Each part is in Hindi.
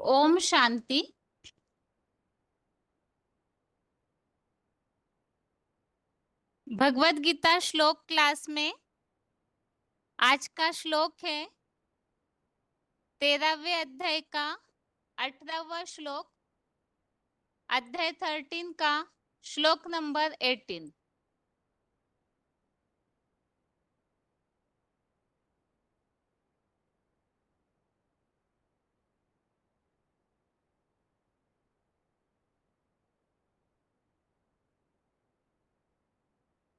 ओम शांति। भगवत गीता श्लोक क्लास में आज का श्लोक है 13वें अध्याय का 18वां श्लोक, अध्याय 13 का श्लोक नंबर 18।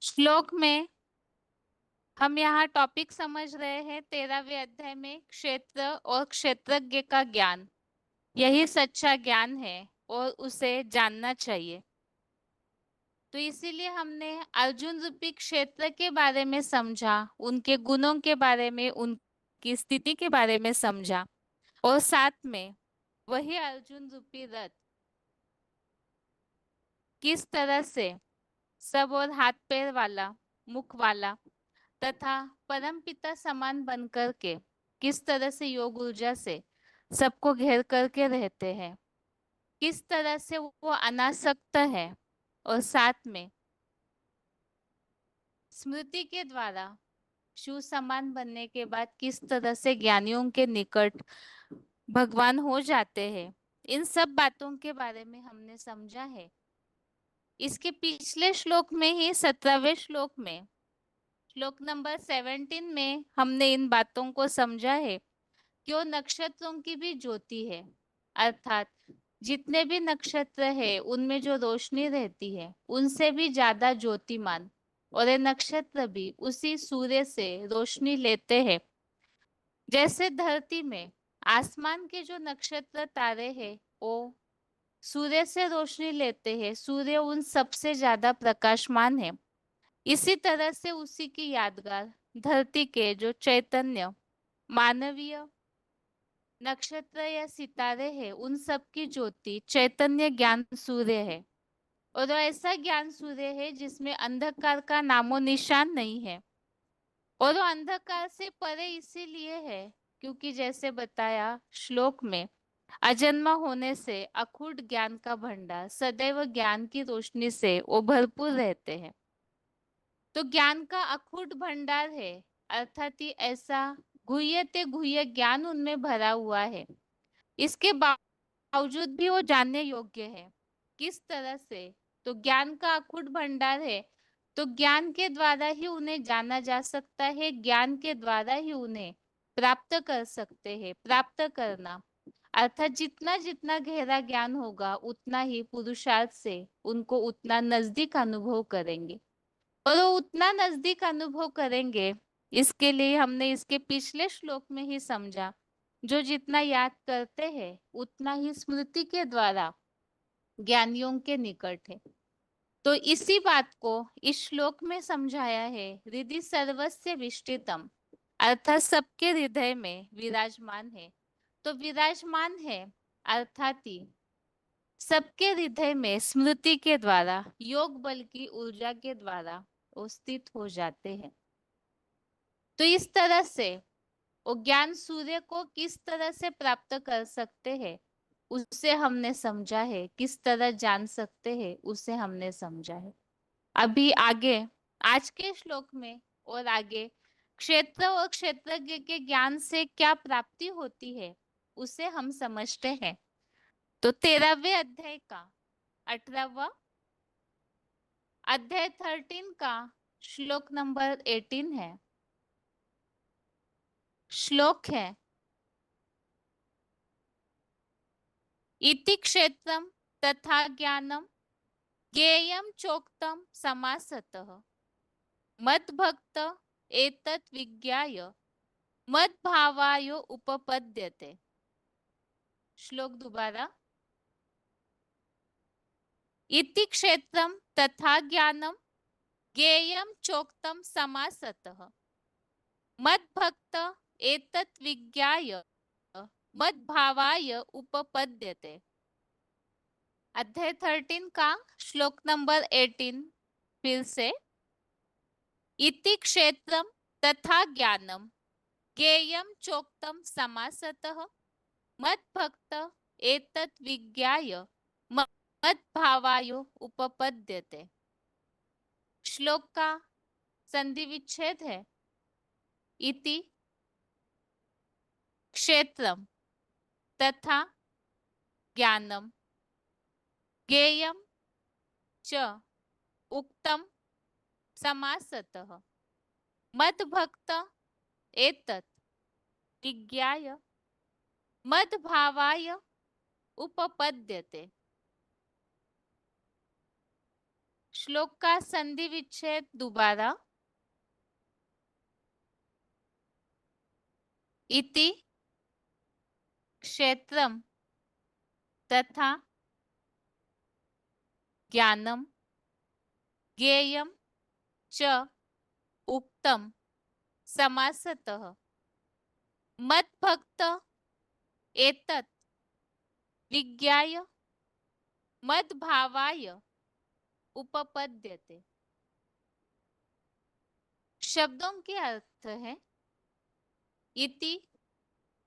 श्लोक में हम यहाँ टॉपिक समझ रहे हैं 13वें अध्याय में क्षेत्र और क्षेत्रज्ञ का ज्ञान। यही सच्चा ज्ञान है और उसे जानना चाहिए। तो इसीलिए हमने अर्जुन रूपी क्षेत्र के बारे में समझा, उनके गुणों के बारे में, उनकी स्थिति के बारे में समझा, और साथ में वही अर्जुन रूपी रथ किस तरह से सब और हाथ पैर वाला, मुख वाला तथा परमपिता समान बनकर के किस तरह से योग ऊर्जा से सबको घेर करके रहते हैं, किस तरह से वो अनासक्त है, और साथ में स्मृति के द्वारा शिव समान बनने के बाद किस तरह से ज्ञानियों के निकट भगवान हो जाते हैं। इन सब बातों के बारे में हमने समझा है। इसके पिछले श्लोक में ही 17वें श्लोक में, श्लोक नंबर 17 में हमने इन बातों को समझा है कि वो नक्षत्रों की भी ज्योति है, अर्थात जितने भी नक्षत्र है उनमें जो रोशनी रहती है उनसे भी ज्यादा ज्योतिमान, और ये नक्षत्र भी उसी सूर्य से रोशनी लेते हैं। जैसे धरती में आसमान के जो नक्षत्र तारे हैं वो सूर्य से रोशनी लेते हैं, सूर्य उन सबसे ज्यादा प्रकाशमान है। इसी तरह से उसी की यादगार धरती के जो चैतन्य मानवीय नक्षत्र या सितारे हैं उन सब की ज्योति चैतन्य ज्ञान सूर्य है। और वो ऐसा ज्ञान सूर्य है जिसमें अंधकार का नामो निशान नहीं है। और वो अंधकार से परे इसीलिए है क्योंकि जैसे बताया श्लोक में, अजन्मा होने से अखूट ज्ञान का भंडार सदैव ज्ञान की रोशनी से वो भरपूर रहते हैं। तो ज्ञान का अखूट भंडार है, अर्थात ही ऐसा गुह्यते गुह्य ज्ञान उनमें भरा हुआ है। इसके बावजूद भी वो जानने योग्य है। किस तरह से? तो ज्ञान का अखूट भंडार है, तो ज्ञान के द्वारा ही उन्हें जाना जा सकता है, ज्ञान के द्वारा ही उन्हें प्राप्त कर सकते हैं। प्राप्त करना अर्थात जितना जितना गहरा ज्ञान होगा उतना ही पुरुषार्थ से उनको उतना नजदीक अनुभव करेंगे, और वो उतना नजदीक अनुभव करेंगे। इसके लिए हमने इसके पिछले श्लोक में ही समझा, जो जितना याद करते हैं उतना ही स्मृति के द्वारा ज्ञानियों के निकट है। तो इसी बात को इस श्लोक में समझाया है, हृदय सर्वस्य विष्टितम, अर्थात सबके हृदय में विराजमान है। तो विराजमान है अर्थात ही सबके हृदय में स्मृति के द्वारा, योग बल की ऊर्जा के द्वारा वो स्थित हो जाते हैं। तो इस तरह से वो ज्ञान सूर्य को किस तरह से प्राप्त कर सकते हैं उसे हमने समझा है, किस तरह जान सकते हैं उसे हमने समझा है। अभी आगे आज के श्लोक में और आगे क्षेत्र और क्षेत्रज्ञ के ज्ञान से क्या प्राप्ति होती है उसे हम समझते हैं। तो 13वें अध्याय का 18वां, अध्याय 13 का श्लोक नंबर 18 है। श्लोक है, इति क्षेत्रम तथा ज्ञानम ज्ञेयं चोक्तम समासतः मद्भक्त एतत् विज्ञाय मद्भावाय उपपद्यते। श्लोक दोबारा, इति क्षेत्रम तथा ज्ञानम ज्ञेयं चोक्तम समासतः मद्भक्त एतत् विज्ञाय मद्भावाय उपपद्यते। अध्याय 13 का श्लोक नंबर 18 फिर से, इति क्षेत्रम तथा ज्ञानम ज्ञेयं चोक्तम समासतः मद्भक्त एतत् विज्ञाय मद्भावायो उपपद्यते। श्लोक का संधि विच्छेद है इति क्षेत्रम तथा ज्ञानम ज्ञेयम च उक्तम समासतः मद्भक्त एतत् विज्ञाय मद्भावाय उपपद्यते। श्लोक का संधि विच्छेद दोबारा इति क्षेत्रम तथा ज्ञानम ज्ञेयम च उक्तम समासतः मद्भक्त एतत् विज्ञाय मद्भावाय उपपद्यते। शब्दों के अर्थ है इति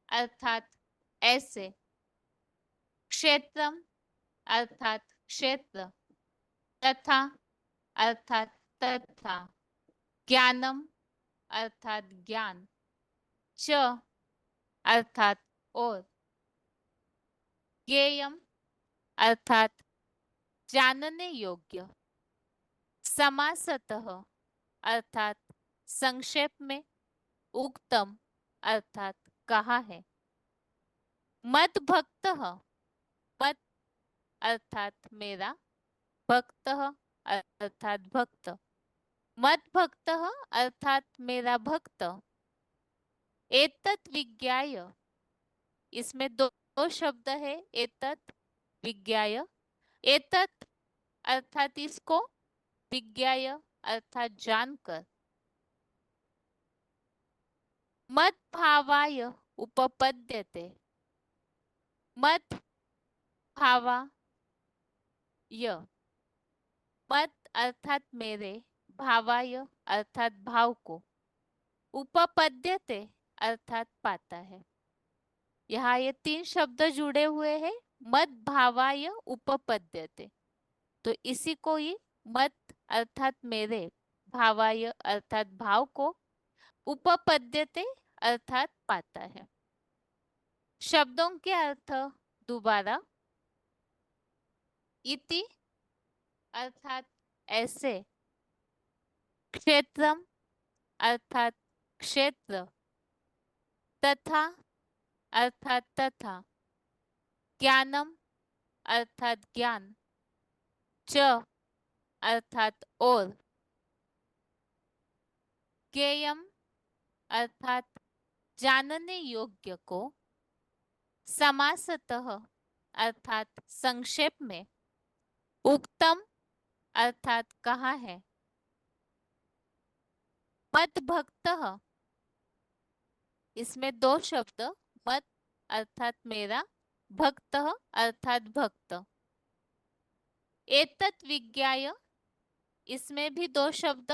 अर्थात ऐसे, क्षेत्रम अर्थात क्षेत्र, तथा अर्थात तथा, ज्ञानम अर्थात ज्ञान, च अर्थात और, ज्ञेयम अर्थात जानने योग्य, समासतः अर्थात संक्षेप में, उक्तम अर्थात कहा है। मद भक्त मद अर्थात मेरा, भक्त अर्थात भक्त, मद भक्त अर्थात मेरा भक्त, एतत् विज्ञाय इसमें दो शब्द है एतत् विज्ञाय, एतत् अर्थात इसको, विज्ञाय अर्थात जानकर, मद भावाय उपपद्यते, मद भावा य, मद अर्थात मेरे, भावाय अर्थात भाव को, उपपद्यते अर्थात पाता है। यहाँ ये तीन शब्द जुड़े हुए हैं, मद भावाय उपपद्यते, तो इसी को ही मद अर्थात मेरे, भावाय अर्थात भाव को, उपपद्यते अर्थात पाता है। शब्दों के अर्थ दोबारा, इति अर्थात ऐसे, क्षेत्रम अर्थात क्षेत्र, तथा अर्थात तथा, ज्ञानम अर्थात ज्ञान, च अर्थात और, ज्ञेयम अर्थात जानने योग्य को, समासतः अर्थात संक्षेप में, उक्तम अर्थात कहा है, मद भक्त इसमें दो शब्द, मद अर्थात मेरा, भक्त अर्थात भक्त, एतत् विज्ञाय इसमें भी दो शब्द,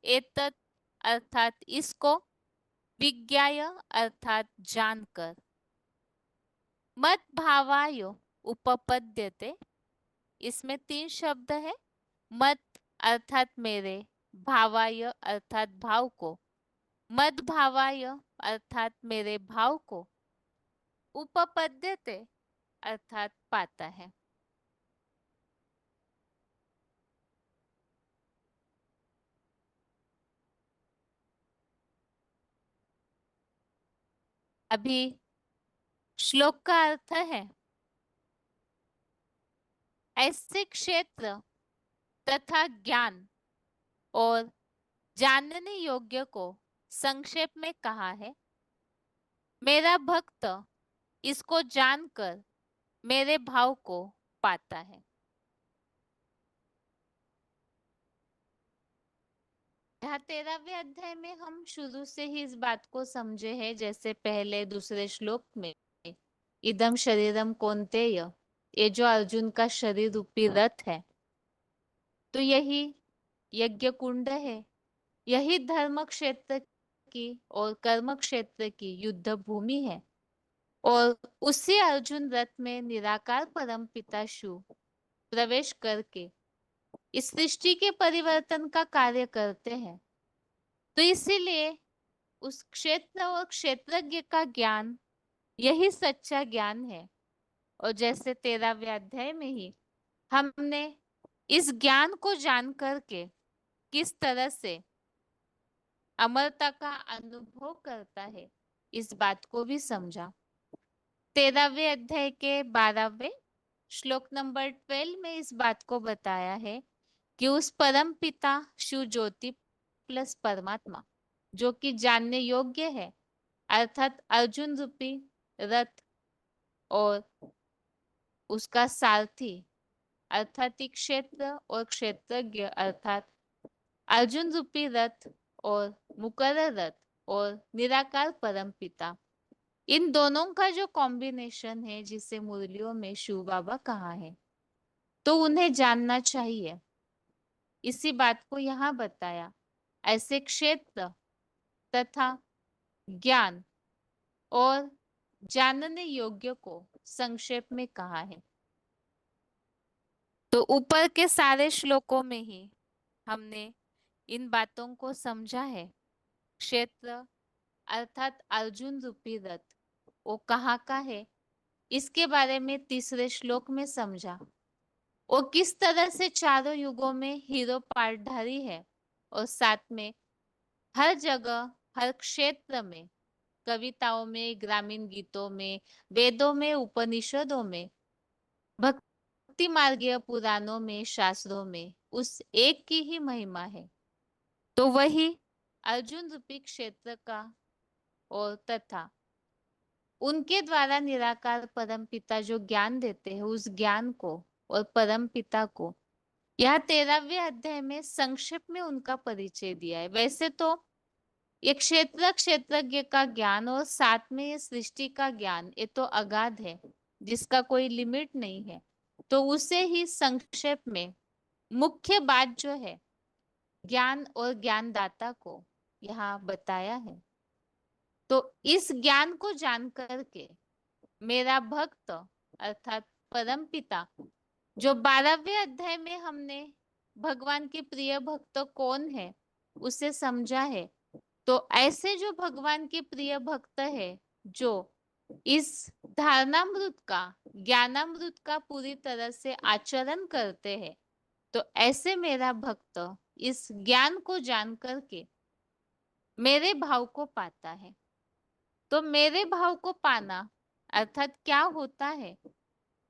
एतत् अर्थात इसको, विज्ञाय अर्थात जानकर, मद भावाय उपपद्यते इसमें तीन शब्द है, मद अर्थात मेरे, भावाय अर्थात भाव को, मद भावाय अर्थात मेरे भाव को, उपपद्यते अर्थात पाता है। अभी श्लोक का अर्थ है ऐसे क्षेत्र तथा ज्ञान और जानने योग्य को संक्षेप में कहा है, मेरा भक्त इसको जानकर मेरे भाव को पाता है। यहाँ 13वें अध्याय में हम शुरू से ही इस बात को समझे हैं, जैसे पहले दूसरे श्लोक में, इदम शरीरम कौन्तेय, ये जो अर्जुन का शरीर रूपी रथ है, तो यही यज्ञ कुंड है, यही धर्म क्षेत्र की और कर्म क्षेत्र की युद्ध भूमि है। और उसी अर्जुन रथ में निराकार परम पिता शिव प्रवेश करके इस सृष्टि के परिवर्तन का कार्य करते हैं। तो इसीलिए उस क्षेत्र और क्षेत्रज्ञ का ज्ञान यही सच्चा ज्ञान है। और जैसे 13वें अध्याय में ही हमने इस ज्ञान को जान करके किस तरह से अमरता का अनुभव करता है, इस बात को भी समझा। 13वें अध्याय के 12वें श्लोक नंबर 12 में इस बात को बताया है कि उस परम पिता शिव ज्योति प्लस परमात्मा जो कि जानने योग्य है, अर्थात अर्जुन रूपी रथ और उसका सारथी अर्थात क्षेत्र और क्षेत्रज्ञ अर्थात अर्जुन रूपी रथ और मुकर्रर रथ और निराकार परम पिता, इन दोनों का जो कॉम्बिनेशन है जिसे मुरलियों में शिव बाबा कहा है, तो उन्हें जानना चाहिए। इसी बात को यहाँ बताया। ऐसे क्षेत्र तथा ज्ञान और जानने योग्य को संक्षेप में कहा है। तो ऊपर के सारे श्लोकों में ही हमने इन बातों को समझा है। क्षेत्र अर्थात अर्जुन रूपी रथ वो कहाँ का है, इसके बारे में तीसरे श्लोक में समझा। वो किस तरह से चारों युगों में हीरो पार्टधारी है और साथ में हर जगह हर क्षेत्र में, कविताओं में, ग्रामीण गीतों में, वेदों में, उपनिषदों में, भक्ति मार्गीय पुराणों में, शास्त्रों में उस एक की ही महिमा है। तो वही अर्जुन रूपी क्षेत्र का और तथा उनके द्वारा निराकार परम पिता जो ज्ञान देते हैं, उस ज्ञान को और परम पिता को यह 13वें अध्याय में संक्षेप में उनका परिचय दिया है। वैसे तो ये क्षेत्र क्षेत्रज्ञ का ज्ञान और साथ में ये सृष्टि का ज्ञान, ये तो अगाध है जिसका कोई लिमिट नहीं है। तो उसे ही संक्षेप में मुख्य बात जो है ज्ञान और ज्ञानदाता को यहाँ बताया है। तो इस ज्ञान को जान करके मेरा भक्त अर्थात परम पिता, जो 12वें अध्याय में हमने भगवान के प्रिय भक्त कौन है उसे समझा है। तो ऐसे जो भगवान के प्रिय भक्त है जो इस धारणामृत का ज्ञानामृत का पूरी तरह से आचरण करते हैं, तो ऐसे मेरा भक्त इस ज्ञान को जान करके मेरे भाव को पाता है। तो मेरे भाव को पाना अर्थात क्या होता है,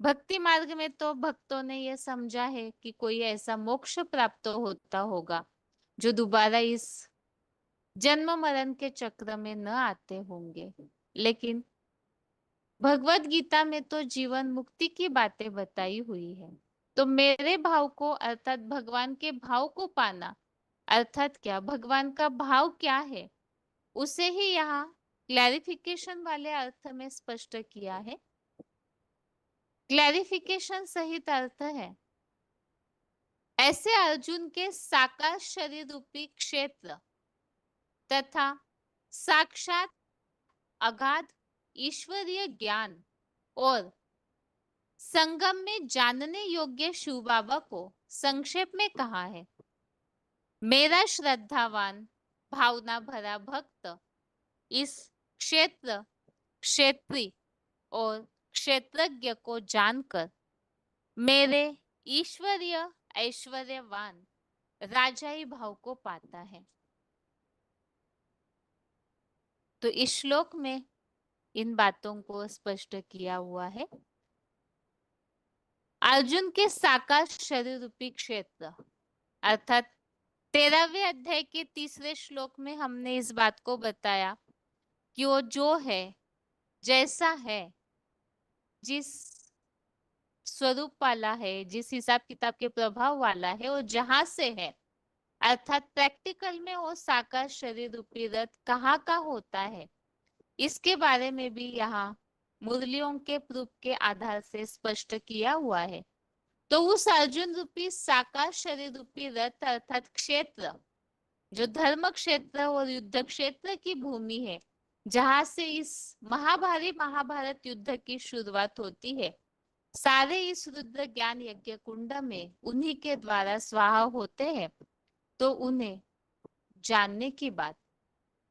भक्ति मार्ग में तो भक्तों ने यह समझा है कि कोई ऐसा मोक्ष प्राप्त होता होगा जो दोबारा इस जन्म मरण के चक्र में न आते होंगे। लेकिन भगवत गीता में तो जीवन मुक्ति की बातें बताई हुई है। तो मेरे भाव को अर्थात भगवान के भाव को पाना अर्थात क्या, भगवान का भाव क्या है, उसे ही यहाँ क्लैरिफिकेशन वाले अर्थ में स्पष्ट किया है। क्लैरिफिकेशन सहित अर्थ है ऐसे अर्जुन के साकार शरीर रूपी क्षेत्र तथा साक्षात अगाध ईश्वरीय ज्ञान और संगम में जानने योग्य शिव बाबा को संक्षेप में कहा है। मेरा श्रद्धावान भावना भरा भक्त इस क्षेत्र क्षेत्री और क्षेत्रज्ञ को जानकर मेरे ईश्वरीय ऐश्वर्यवान राजाई भाव को पाता है। तो इस श्लोक में इन बातों को स्पष्ट किया हुआ है। अर्जुन के साकार शरीर रूपी क्षेत्र अर्थात 13वें अध्याय के तीसरे श्लोक में हमने इस बात को बताया कि वो जो है, जैसा है, जिस स्वरूप वाला है, जिस हिसाब किताब के प्रभाव वाला है, वो जहां से है अर्थात प्रैक्टिकल में वो साकार शरीर रूपी रथ कहाँ का होता है, इसके बारे में भी यहाँ मुरलियों के प्रूफ के आधार से स्पष्ट किया हुआ है। तो उस अर्जुन रूपी साकार शरीर रूपी रथ अर्थात क्षेत्र जो धर्म क्षेत्र और युद्ध क्षेत्र की भूमि है, जहां से इस महाभारी महाभारत युद्ध की शुरुआत होती है। सारे इस रुद्र ज्ञान यज्ञ कुंड में उन्हीं के द्वारा स्वाहा होते हैं। तो उन्हें जानने की बात,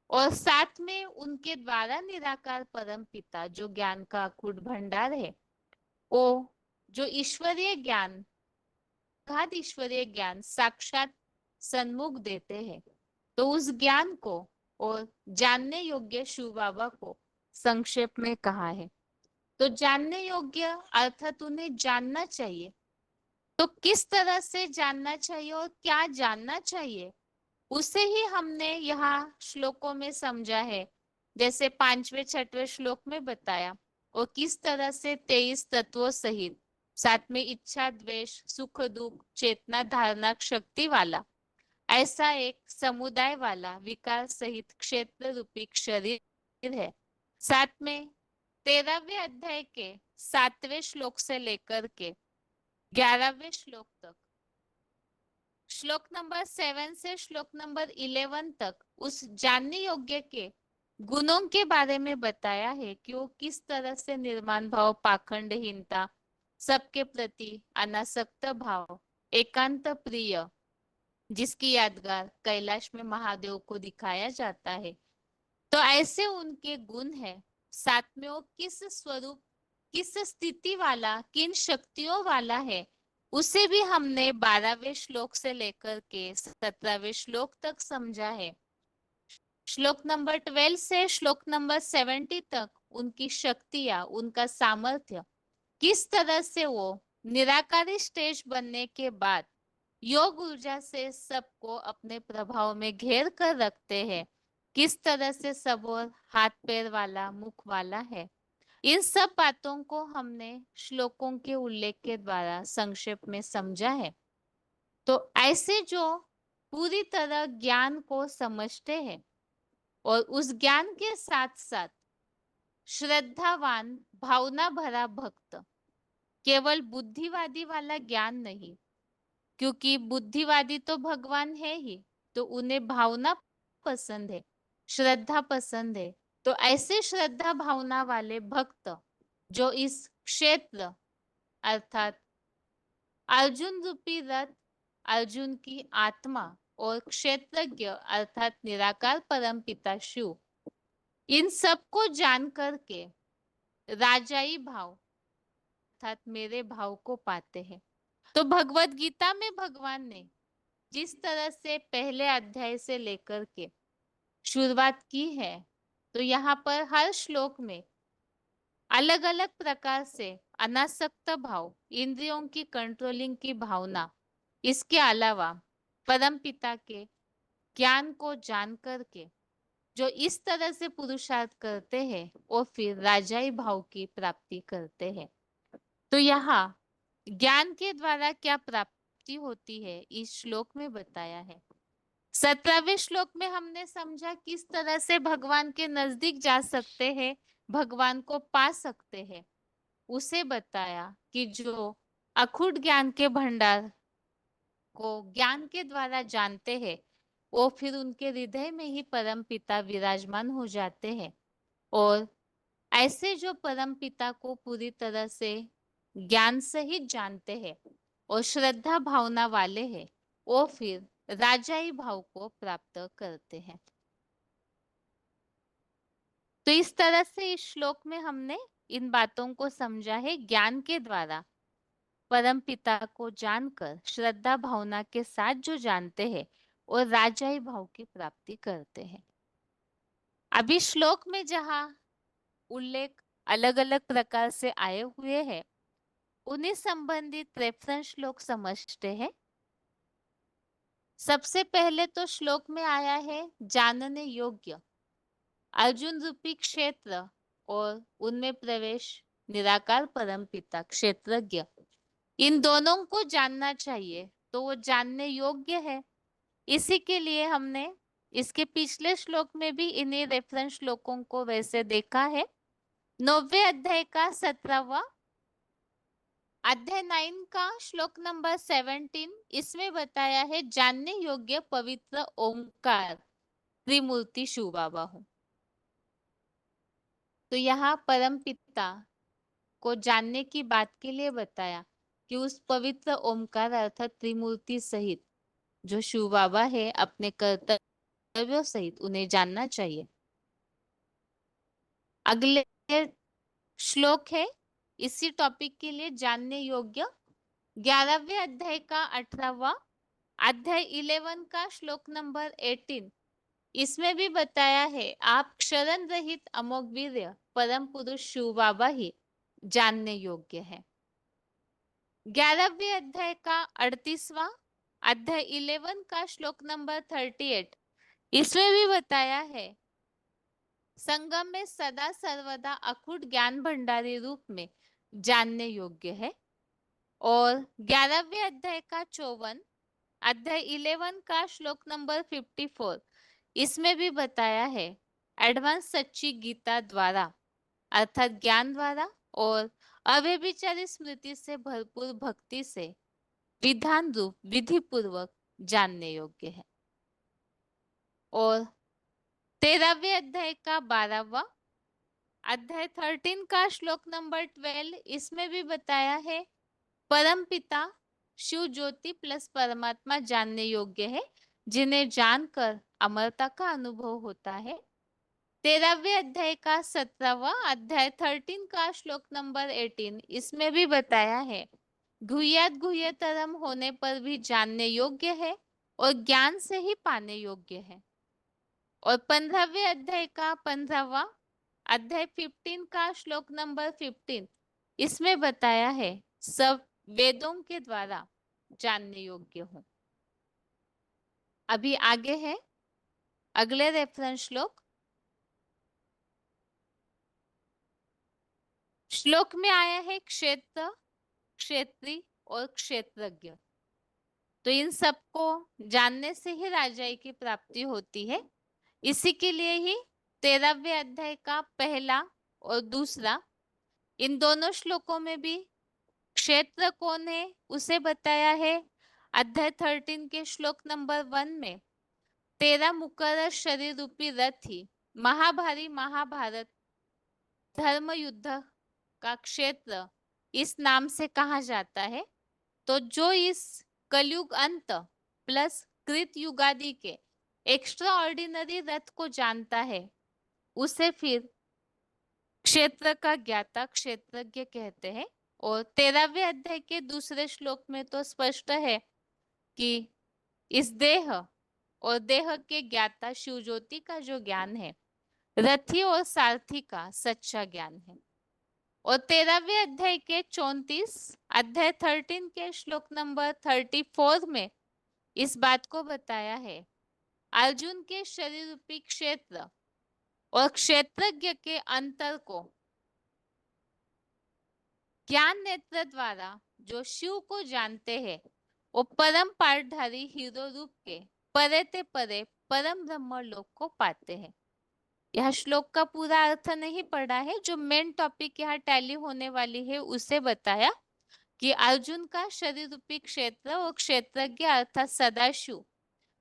और साथ में उनके द्वारा निराकार परम पिता जो ज्ञान का अखूट भंडार है, वो जो ईश्वरीय ज्ञान, अगाध ईश्वरीय ज्ञान साक्षात सन्मुख देते हैं। तो उस ज्ञान को और जानने योग्य शिव बाबा को संक्षेप में कहा है। तो जानने योग्य अर्थात उन्हें जानना चाहिए। तो किस तरह से जानना चाहिए और क्या जानना चाहिए, उसे ही हमने यहाँ श्लोकों में समझा है। जैसे 5वें 6वें श्लोक में बताया, और किस तरह से 23 तत्वों सहित, साथ में इच्छा द्वेष सुख दुख चेतना धारणा शक्ति वाला ऐसा एक समुदाय वाला विकार सहित क्षेत्र रूपी शरीर है। साथ में 13वें अध्याय के 7वें श्लोक से लेकर के 11वें श्लोक तक, श्लोक नंबर 7 से श्लोक नंबर 11 तक उस जानने योग्य के गुणों के बारे में बताया है कि वो किस तरह से निर्माण भाव, पाखंडहीनता, सबके प्रति अनासक्त भाव, एकांत प्रिय, जिसकी यादगार कैलाश में महादेव को दिखाया जाता है। तो ऐसे उनके गुण है। साथ में वो किस स्वरूप, किस स्थिति वाला, किन शक्तियों वाला है, उसे भी हमने 12वें श्लोक से लेकर के 17वें श्लोक तक समझा है। श्लोक नंबर 12 से श्लोक नंबर 70 तक उनकी शक्तियां, उनका सामर्थ्य, किस तरह से वो निराकारी स्टेज बनने के बाद योग ऊर्जा से सबको अपने प्रभाव में घेर कर रखते हैं, किस तरह से सब और हाथ पैर वाला, मुख वाला है। इन सब बातों को हमने श्लोकों के उल्लेख के द्वारा संक्षेप में समझा है। तो ऐसे जो पूरी तरह ज्ञान को समझते हैं और उस ज्ञान के साथ साथ श्रद्धावान, भावना भरा भक्त, केवल बुद्धिवादी वाला ज्ञान नहीं, क्योंकि बुद्धिवादी तो भगवान है ही, तो उन्हें भावना पसंद है, श्रद्धा पसंद है। तो ऐसे श्रद्धा भावना वाले भक्त जो इस क्षेत्र अर्थात अर्जुन रूपी रथ, अर्जुन की आत्मा और क्षेत्रज्ञ अर्थात निराकार परम पिता शिव, इन सबको जान करके राजाई भाव अर्थात मेरे भाव को पाते हैं। तो भगवत गीता में भगवान ने जिस तरह से पहले अध्याय से लेकर के शुरुआत की है, तो यहाँ पर हर श्लोक में अलग अलग प्रकार से अनासक्त भाव, इंद्रियों की कंट्रोलिंग की भावना, इसके अलावा परम पिता के ज्ञान को जान करके जो इस तरह से पुरुषार्थ करते हैं, वो फिर राजाई भाव की प्राप्ति करते हैं। तो यहाँ ज्ञान के द्वारा क्या प्राप्ति होती है, इस श्लोक में बताया है। 17वें श्लोक में हमने समझा किस तरह से भगवान के नजदीक जा सकते हैं, भगवान को पा सकते हैं। उसे बताया कि जो अखूट ज्ञान के भंडार को ज्ञान के द्वारा जानते हैं, वो फिर उनके हृदय में ही परम पिता विराजमान हो जाते हैं। और ऐसे जो परम पिता को पूरी तरह से ज्ञान सहित जानते हैं और श्रद्धा भावना वाले हैं, वो फिर राजाई भाव को प्राप्त करते हैं। तो इस तरह से इस श्लोक में हमने इन बातों को समझा है। ज्ञान के द्वारा परम पिता को जानकर श्रद्धा भावना के साथ जो जानते हैं और राजाई भाव की प्राप्ति करते हैं। अभी श्लोक में जहाँ उल्लेख अलग अलग प्रकार से आए हुए हैं, उन्हें संबंधित रेफरेंस श्लोक समझते हैं। सबसे पहले तो श्लोक में आया है जानने योग्य अर्जुन रूपी क्षेत्र और उनमें प्रवेश निराकार परम पिता क्षेत्रज्ञ, इन दोनों को जानना चाहिए, तो वो जानने योग्य है। इसी के लिए हमने इसके पिछले श्लोक में भी इन्हीं रेफरेंस श्लोकों को वैसे देखा है। 9वें अध्याय का 17वां अध्याय 9 का श्लोक नंबर 17, इसमें बताया है जानने योग्य पवित्र ओंकार त्रिमूर्ति शिव बाबा हूँ। तो यहाँ परम पिता को जानने की बात के लिए बताया कि उस पवित्र ओमकार अर्थात त्रिमूर्ति सहित जो शिव बाबा है अपने कर्तव्यों सहित उन्हें जानना चाहिए। अगले श्लोक है इसी टॉपिक के लिए जानने योग्य 11वें अध्याय का 18वां अध्याय 11 का श्लोक नंबर 18। इसमें भी बताया है आप क्षरण रहित अमोघ वीर्य परम पुरुष शिव बाबा ही जानने योग्य है। 11वें अध्याय का 38वां अध्याय 11 का श्लोक नंबर 38। इसमें भी बताया है संगम में सदा सर्वदा अखुट ज्ञान भंडारी रूप में जानने योग्य है। और 11वें अध्याय का 54 अध्याय 11 का श्लोक नंबर 54। इसमें भी बताया है एडवांस सच्ची गीता द्वारा अर्थात ज्ञान द्वारा और अव्यभिचारी स्मृति से भरपूर भक्ति से विधान रूप विधि पूर्वक जानने योग्य है। और 13वें अध्याय का 12वां अध्याय 13 का श्लोक नंबर 12। इसमें भी बताया है परम पिता शिव ज्योति प्लस परमात्मा जानने योग्य है जिन्हें जानकर अमरता का अनुभव होता है। 13वें अध्याय का 17वां अध्याय 13 का श्लोक नंबर 18। इसमें भी बताया है गुह्यात गुह्यतरम होने पर भी जानने योग्य है और ज्ञान से ही पाने योग्य है। और 15वें अध्याय का 15वां अध्याय 15 का श्लोक नंबर 15। इसमें बताया है सब वेदों के द्वारा जानने योग्य हूं। अभी आगे है अगले रेफरेंस श्लोक। श्लोक में आया है क्षेत्र क्षेत्री और क्षेत्रज्ञ। तो इन सबको जानने से ही राजाई की प्राप्ति होती है। इसी के लिए ही 13वें अध्याय का पहला और दूसरा इन दोनों श्लोकों में भी क्षेत्र कौन है उसे बताया है। अध्याय 13 के श्लोक नंबर 1 में 13 मुकर्रर शरीर रूपी रथ ही महाभारी महाभारत धर्म युद्ध का क्षेत्र इस नाम से कहा जाता है। तो जो इस कलयुग अंत प्लस कृत युगादि के एक्स्ट्रा ऑर्डिनरी रथ को जानता है उसे फिर क्षेत्र का ज्ञाता क्षेत्रज्ञ कहते हैं। और 13वें अध्याय के दूसरे श्लोक में तो स्पष्ट है कि इस देह और देह के ज्ञाता शिव ज्योति का जो ज्ञान है रथी और सारथी का सच्चा ज्ञान है। और 13वें अध्याय के 34 अध्याय 13 के श्लोक नंबर 34 में इस बात को बताया है अर्जुन के शरीर रूपी क्षेत्र और क्षेत्रज्ञ के अंतर को ज्ञान नेत्र द्वारा जो शिव को जानते हैं वो परम पाठधारी हीरो रूप के परे ते परे परम ब्रह्म लोक को पाते हैं। यह श्लोक का पूरा अर्थ नहीं पढ़ा है, जो मेन टॉपिक यहाँ टैली होने वाली है उसे बताया कि अर्जुन का शरीर रूपी क्षेत्र और क्षेत्रज्ञ अर्थात सदाशिव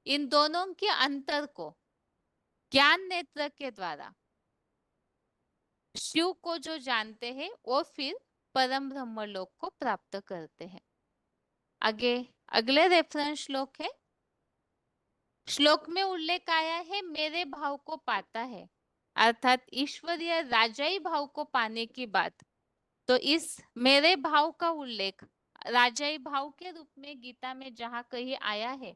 इन दोनों के अंतर को ज्ञान नेत्र के द्वारा शिव को जो जानते हैं वो फिर परम ब्रह्म लोक को प्राप्त करते हैं। आगे अगले रेफरेंस श्लोक है। श्लोक में उल्लेख आया है मेरे भाव को पाता है अर्थात ईश्वरीय राजाई भाव को पाने की बात। तो इस मेरे भाव का उल्लेख राजाई भाव के रूप में गीता में जहां कहीं आया है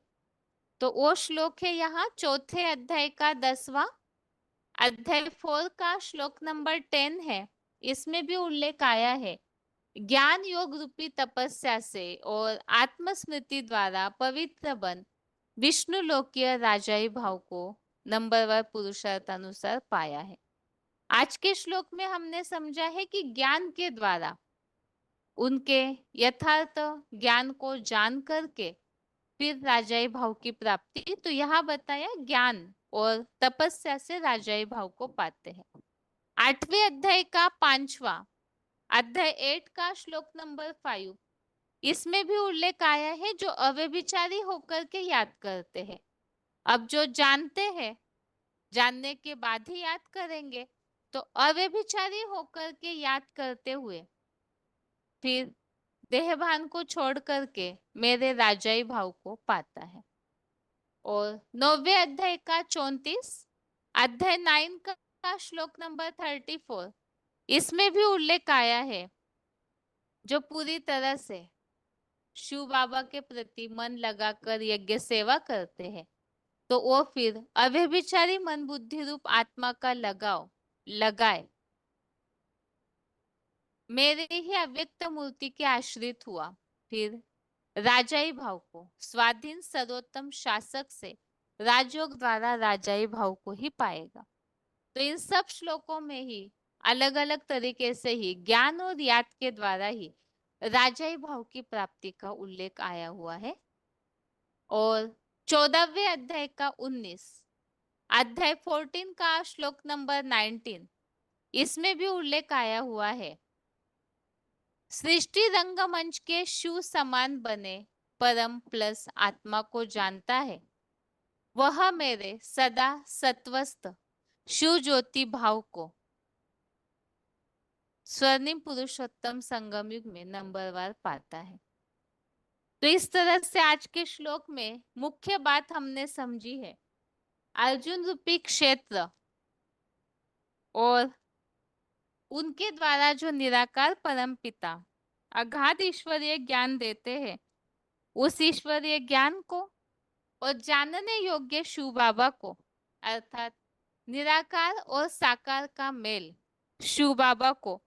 तो वो श्लोक है यहाँ चौथे अध्याय का 10वां अध्याय 4 का श्लोक नंबर 10 है। इसमें भी उल्लेख आया है ज्ञान योग रूपी तपस्या से और आत्मस्मृति द्वारा पवित्र बन विष्णु लोकीय राजाई भाव को नंबरवार पुरुषार्थ अनुसार पाया है। आज के श्लोक में हमने समझा है कि ज्ञान के द्वारा उनके यथार्थ ज्ञान को जान करके फिर राजाई भाव की प्राप्ति। तो यहाँ बताया ज्ञान और तपस्या से राजाई भाव को पाते हैं। 8वें अध्याय का 5वां अध्याय 8 का श्लोक नंबर 5। इसमें भी उल्लेख आया है जो अव्यभिचारी होकर के याद करते हैं। अब जो जानते हैं जानने के बाद ही याद करेंगे तो अव्यभिचारी होकर के याद करते हुए फिर देहभान को छोड़ करके मेरे राजाई भाव को पाता है। और 9वें अध्याय का 34, अध्याय 9 का श्लोक नंबर 34, इसमें भी उल्लेख आया है, जो पूरी तरह से शिव बाबा के प्रति मन लगाकर यज्ञ सेवा करते हैं, तो वो फिर अव्यभिचारी मन बुद्धि रूप आत्मा का लगाव लगाए मेरे ही अव्यक्त मूर्ति के आश्रित हुआ, फिर राजाई भाव को स्वाधीन सर्वोत्तम शासक से राजयोग द्वारा राजाई भाव को ही पाएगा। तो इन सब श्लोकों में ही अलग अलग तरीके से ही ज्ञान और याद के द्वारा ही राजाई भाव की प्राप्ति का उल्लेख आया हुआ है। और 14वें अध्याय का 19, अध्याय 14 का श्लोक नंबर 19, इसमें भी उल्लेख आया हुआ है, सृष्टि रंगमंच के शिव समान बने परम प्लस आत्मा को जानता है, वह मेरे सदा सत्वस्थ शिव ज्योति भाव को स्वर्णिम पुरुषोत्तम संगम युग में नंबरवार पाता है। तो इस तरह से आज के श्लोक में मुख्य बात हमने समझी है, अर्जुन रूपी क्षेत्र और उनके द्वारा जो निराकार परम पिता अगाध ईश्वरीय ज्ञान देते हैं, उस ईश्वरीय ज्ञान को और जानने योग्य शिव बाबा को, अर्थात निराकार और साकार का मेल शिव बाबा को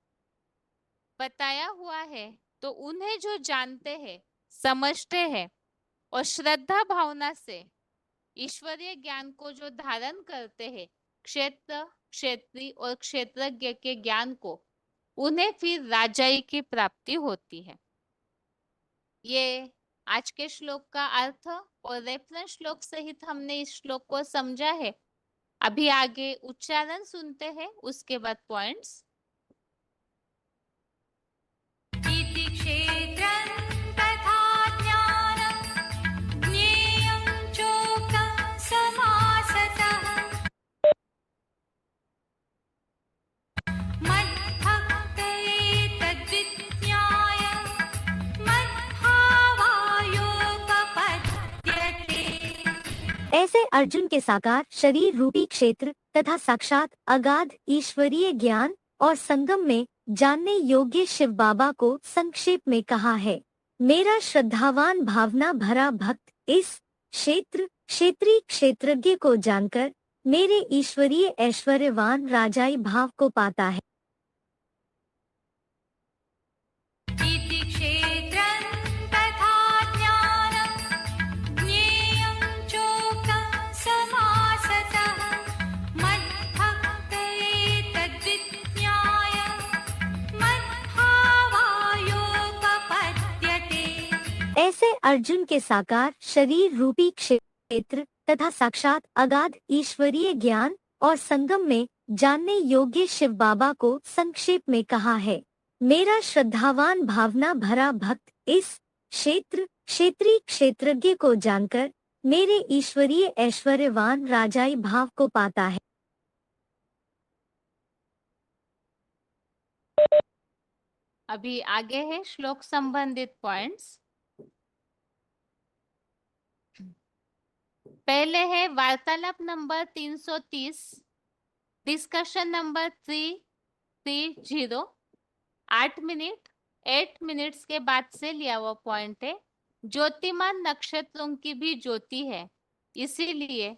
बताया हुआ है। तो उन्हें जो जानते हैं, समझते हैं और श्रद्धा भावना से ईश्वरीय ज्ञान को जो धारण करते हैं, क्षेत्र क्षेत्री और क्षेत्रज्ञ के ज्ञान को, उन्हें फिर राजाई की प्राप्ति होती है। ये आज के श्लोक का अर्थ और रेफरेंस श्लोक सहित हमने इस श्लोक को समझा है। अभी आगे उच्चारण सुनते हैं, उसके बाद पॉइंट्स। इति क्षेत्रं तथा ज्ञानं ज्ञेयं चोक्तं समासतः मद्भक्तये तद्विज्ञाय मद्भावायोपपद्यते। ऐसे अर्जुन के साकार शरीर रूपी क्षेत्र तथा साक्षात अगाध ईश्वरीय ज्ञान और संगम में जानने योग्य शिव बाबा को संक्षेप में कहा है। मेरा श्रद्धावान भावना भरा भक्त इस क्षेत्र क्षेत्रीय क्षेत्रज्ञ को जानकर मेरे ईश्वरीय ऐश्वर्यवान राजाई भाव को पाता है। इति क्षेत्रं तथा ज्ञानं ज्ञेयं चोक्तं समासतः मद्भक्तये तद्विज्ञाय मद्भावायोपपद्यते। ऐसे अर्जुन के साकार शरीर रूपी क्षेत्र तथा साक्षात अगाध ईश्वरीय ज्ञान और संगम में जानने योग्य शिव बाबा को संक्षेप में कहा है। मेरा श्रद्धावान भावना भरा भक्त इस क्षेत्र क्षेत्रीय क्षेत्रज्ञ को जानकर मेरे ईश्वरीय ऐश्वर्यवान राजाई भाव को पाता है। अभी आगे है श्लोक संबंधित पॉइंट्स। पहले है वार्तालाप number 330, discussion number 330, 8 minute 8 minutes के बाद से लिया हुआ पॉइंट है। ज्योतिमान नक्षत्रों की भी ज्योति है, इसीलिए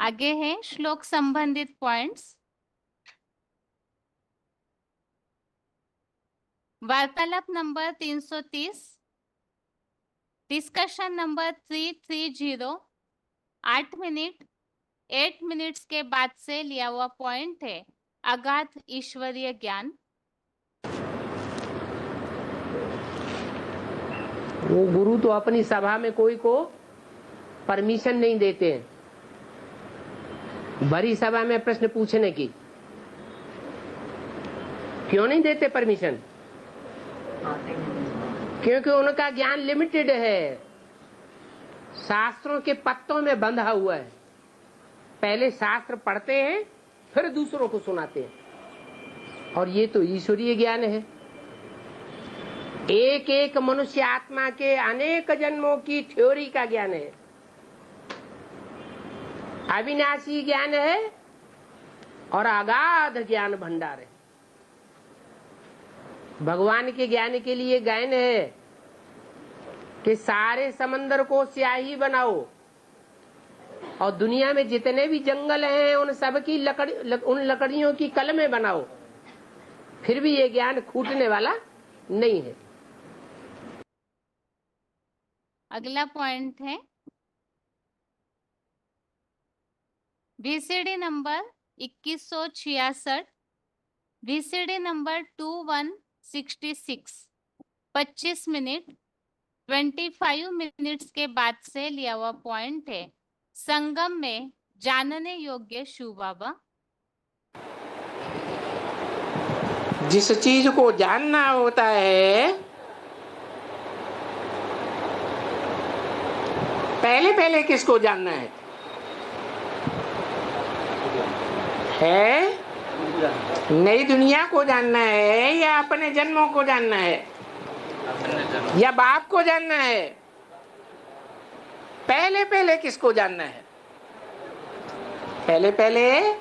आगे है श्लोक संबंधित पॉइंट्स। वार्तालाप नंबर 330, डिस्कशन नंबर 330, 8 मिनट्स के बाद से लिया हुआ पॉइंट है अगाध ईश्वरीय ज्ञान। वो गुरु तो अपनी सभा में कोई को परमिशन नहीं देते हैं भरी सभा में प्रश्न पूछने की। क्यों नहीं देते परमिशन? क्योंकि उनका ज्ञान लिमिटेड है, शास्त्रों के पत्तों में बंधा हुआ है। पहले शास्त्र पढ़ते हैं फिर दूसरों को सुनाते हैं, और ये तो ईश्वरीय ज्ञान है। एक एक मनुष्य आत्मा के अनेक जन्मों की थ्योरी का ज्ञान है, अविनाशी ज्ञान है और अगाध ज्ञान भंडार है। भगवान के ज्ञान के लिए गायन है कि सारे समंदर को स्याही बनाओ और दुनिया में जितने भी जंगल हैं उन सब की उन लकड़ियों की कलमें बनाओ, फिर भी ये ज्ञान खूटने वाला नहीं है। अगला पॉइंट है VCD number 2166, VCD number 2166, 25 minute 25 minutes के बाद से लिया हुआ पॉइंट है संगम में जानने योग्य शिव बाबा। जिस चीज को जानना होता है पहले पहले किसको जानना है? नई दुनिया को जानना है या अपने जन्मों को जानना है या बाप को जानना है? पहले पहले किसको जानना है? पहले पहले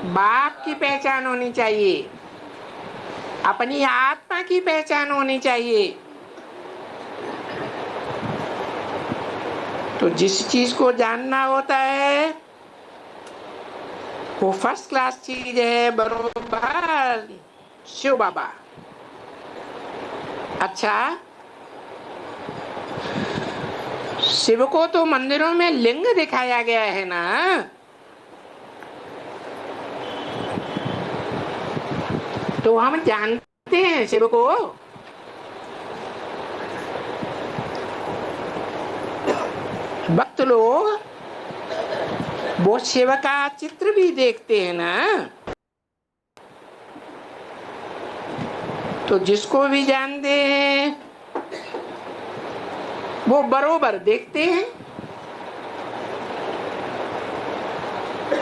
बाप की पहचान होनी चाहिए, अपनी आत्मा की पहचान होनी चाहिए। तो जिस चीज को जानना होता है वो फर्स्ट क्लास चीज है, बरोबर शिव बाबा। अच्छा, शिव को तो मंदिरों में लिंग दिखाया गया है ना, तो हम जानते हैं शिव को। भक्त लोग वो शिव का चित्र भी देखते हैं ना, तो जिसको भी जानते हैं वो बरोबर देखते हैं।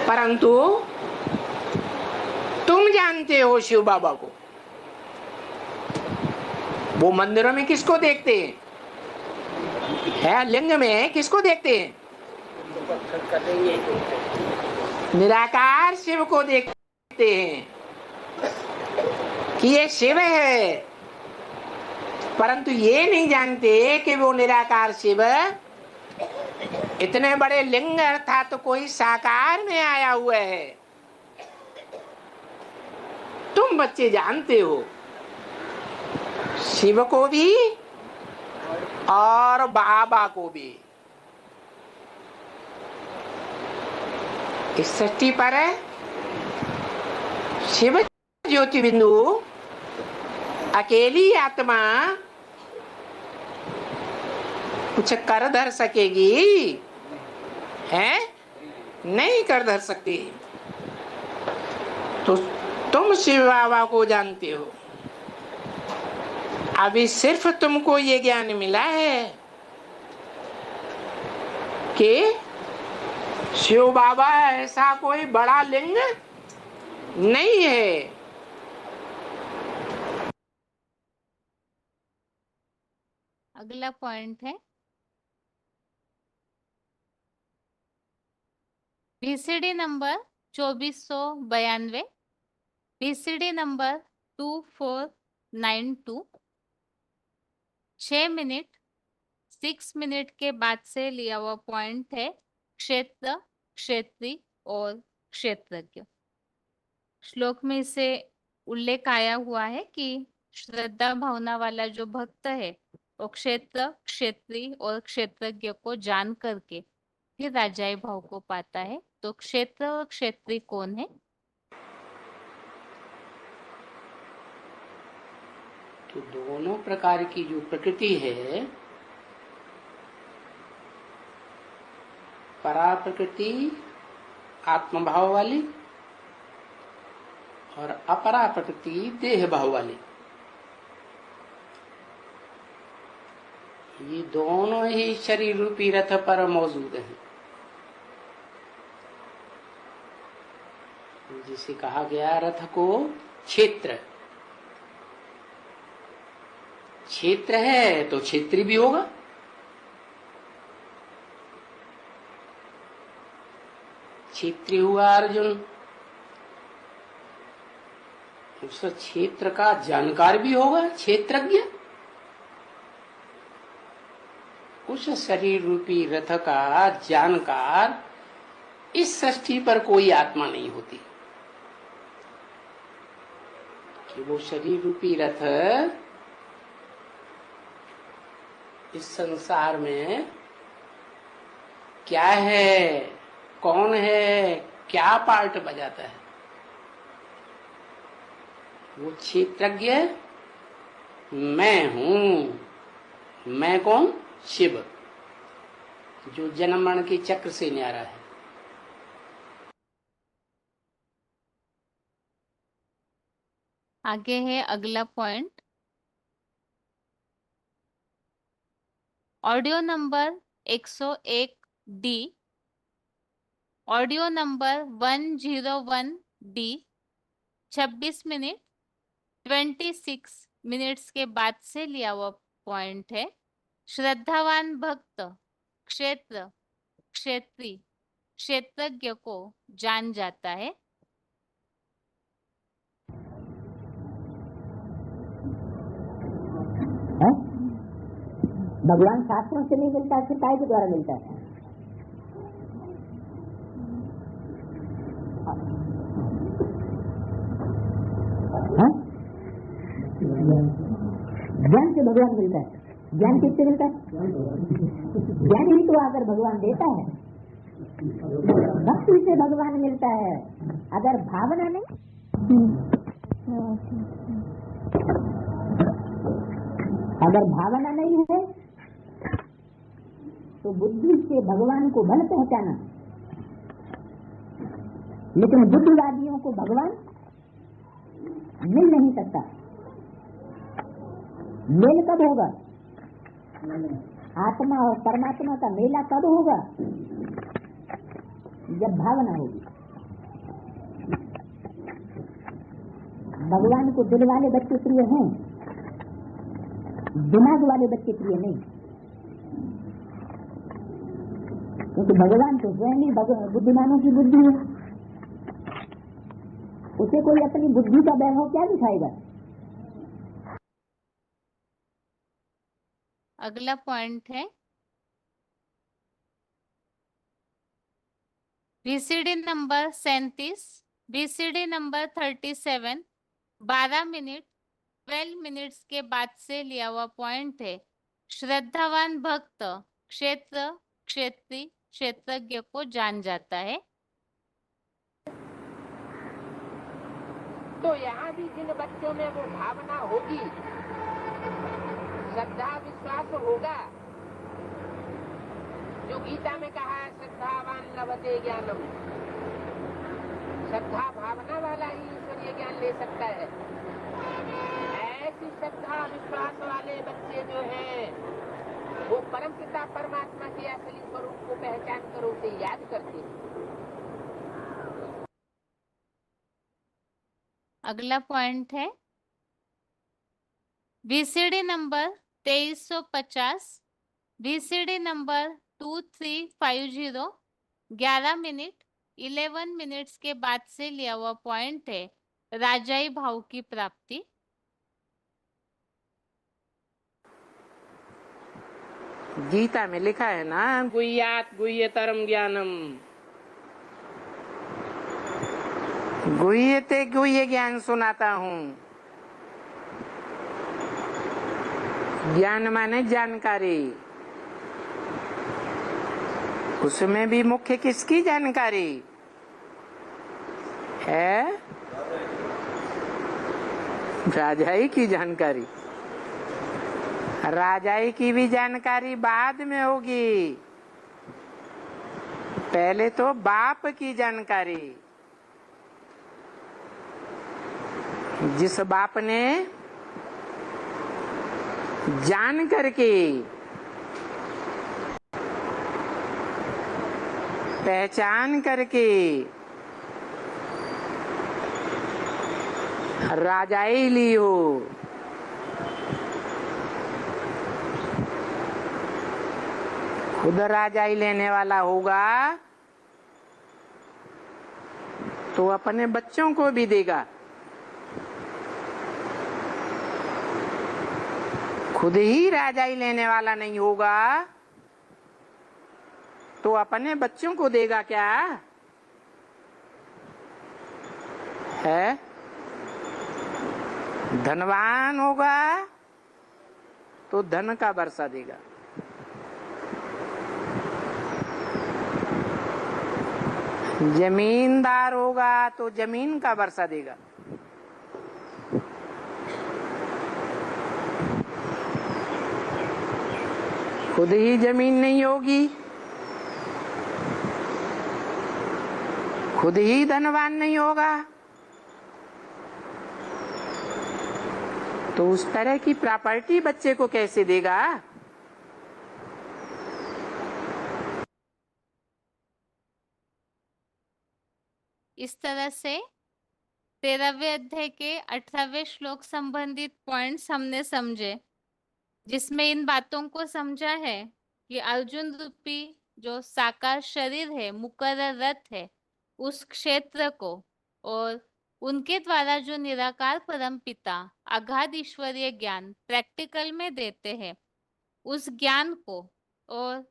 परंतु तुम जानते हो शिव बाबा को, वो मंदिरों में किसको देखते हैं? है लिंग में किसको देखते हैं? निराकार शिव को देखते हैं कि ये शिव है, परंतु ये नहीं जानते कि वो निराकार शिव इतने बड़े लिंग अर्थात तो कोई साकार में आया हुआ है। तुम बच्चे जानते हो शिव को भी और बाबा को भी। इस सृष्टि पर शिव ज्योति बिंदु अकेली आत्मा कुछ कर धर सकेगी? है नहीं कर धर सकती। तो तुम शिव बाबा को जानते हो, अभी सिर्फ तुमको ये ज्ञान मिला है कि शिव बाबा ऐसा कोई बड़ा लिंग नहीं है। अगला पॉइंट है VCD number 2492, VCD number 2492, 6 minute 6 minute के बाद से लिया हुआ पॉइंट है क्षेत्र क्षेत्री और क्षेत्रज्ञ। श्लोक में इसे उल्लेख आया हुआ है कि श्रद्धा भावना वाला जो भक्त है वो क्षेत्र, क्षेत्री और क्षेत्रज्ञ को जान करके फिर राजाई भाव को पाता है। तो क्षेत्र और क्षेत्री कौन है? तो दोनों प्रकार की जो प्रकृति है, परा प्रकृति आत्मभाव वाली और अपरा प्रकृति देह भाव वाली, ये दोनों ही शरीर रूपी रथ पर मौजूद हैं। जिसे कहा गया रथ को क्षेत्र, क्षेत्र है तो क्षेत्री भी होगा। क्षेत्री हुआ अर्जुन, उस क्षेत्र का जानकार भी होगा, क्षेत्रज्ञ। उस शरीर रूपी रथ का जानकार इस सृष्टि पर कोई आत्मा नहीं होती कि वो शरीर रूपी रथ इस संसार में क्या है, कौन है, क्या पार्ट बजाता है। वो क्षेत्रज्ञ मैं हूं। मैं कौन? शिव, जो जन्म मरण के चक्र से न्यारा है। आगे है अगला point. Audio number 101 D, audio number 101 D 26 minute 26 minutes के बाद से लिया हुआ पॉइंट है। श्रद्धावान भक्त क्षेत्र, क्षेत्री, क्षेत्रज्ञ को जान जाता है। भगवान शास्त्रों से नहीं मिलता, फिर काय के द्वारा मिलता है? ज्ञान से भगवान मिलता है। ज्ञान किससे मिलता है? ज्ञान ही तो अगर भगवान देता है, भक्ति से भगवान मिलता है। अगर भावना नहीं, अगर भावना नहीं है तो बुद्धि से भगवान को भले पहचाना, लेकिन बुद्धिवादियों को भगवान मिल नहीं सकता। मेल कब होगा? आत्मा और परमात्मा का मेला कब होगा? जब भावना होगी। भगवान को दिल वाले बच्चे प्रिय हैं, दिमाग वाले बच्चे प्रिय नहीं, क्योंकि भगवान तो स्वयं ही बुद्धिमानों की बुद्धि है। उसे कोई अपनी बुद्धि का वैभव क्या दिखाएगा? अगला पॉइंट है VCD number 37, VCD number 37 12 minute 12 minutes के बाद से लिया हुआ पॉइंट है। श्रद्धावान भक्त क्षेत्र, क्षेत्री, क्षेत्रज्ञ को जान जाता है। तो यहाँ भी जिन बच्चों में वो भावना होगी, श्रद्धा विश्वास होगा, जो गीता में कहा है श्रद्धावान लभते ज्ञानम, श्रद्धा भावना वाला ही ईश्वरीय ज्ञान ले सकता है। ऐसी श्रद्धा विश्वास वाले बच्चे जो हैं वो परमपिता परमात्मा के असली स्वरूप को पहचान कर उसे याद करते हैं। अगला पॉइंट है VCD number 2350, VCD number 2350 11 minute 11 minutes के बाद से लिया हुआ पॉइंट है राजाई भाव की प्राप्ति। गीता में लिखा है ना, गुह्यात गुह्यतरम ज्ञानम, गुह्यते गुह्य ज्ञान सुनाता हूँ। ज्ञान माने जानकारी। उसमें भी मुख्य किसकी जानकारी है? राजाई की जानकारी। राजाई की भी जानकारी बाद में होगी, पहले तो बाप की जानकारी। जिस बाप ने जान करके पहचान करके राजाई ली हो, खुद राजाई लेने वाला होगा तो अपने बच्चों को भी देगा। खुद ही राजाई लेने वाला नहीं होगा तो अपने बच्चों को देगा क्या है? धनवान होगा तो धन का वर्षा देगा, जमींदार होगा तो जमीन का वर्षा देगा। खुद ही जमीन नहीं होगी, खुद ही धनवान नहीं होगा तो उस तरह की प्रॉपर्टी बच्चे को कैसे देगा? इस तरह से 13वें अध्याय के 18वें श्लोक संबंधित पॉइंट्स हमने समझे, जिसमें इन बातों को समझा है कि अर्जुन रूपी जो साकार शरीर है, मुकर्रर रथ है, उस क्षेत्र को और उनके द्वारा जो निराकार परम पिता अगाध ईश्वरीय ज्ञान प्रैक्टिकल में देते हैं, उस ज्ञान को और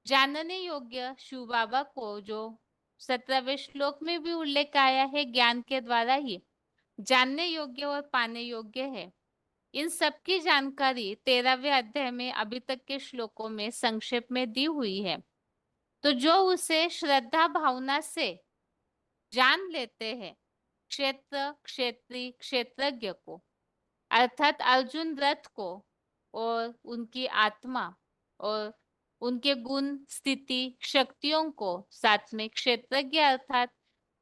जानने योग्य शिव बाबा को, जो 17वें श्लोक में भी उल्लेख आया है, ज्ञान के द्वारा ही जानने योग्य और पाने योग्य है। इन सब की जानकारी 13वें अध्याय में अभी तक के श्लोकों में संक्षेप में दी हुई है। तो जो उसे श्रद्धा भावना से जान लेते हैं, क्षेत्र क्षेत्री क्षेत्रज्ञ को, अर्थात अर्जुन रथ को और उनकी आत्मा और उनके गुण स्थिति शक्तियों को, साथ में क्षेत्रज्ञ अर्थात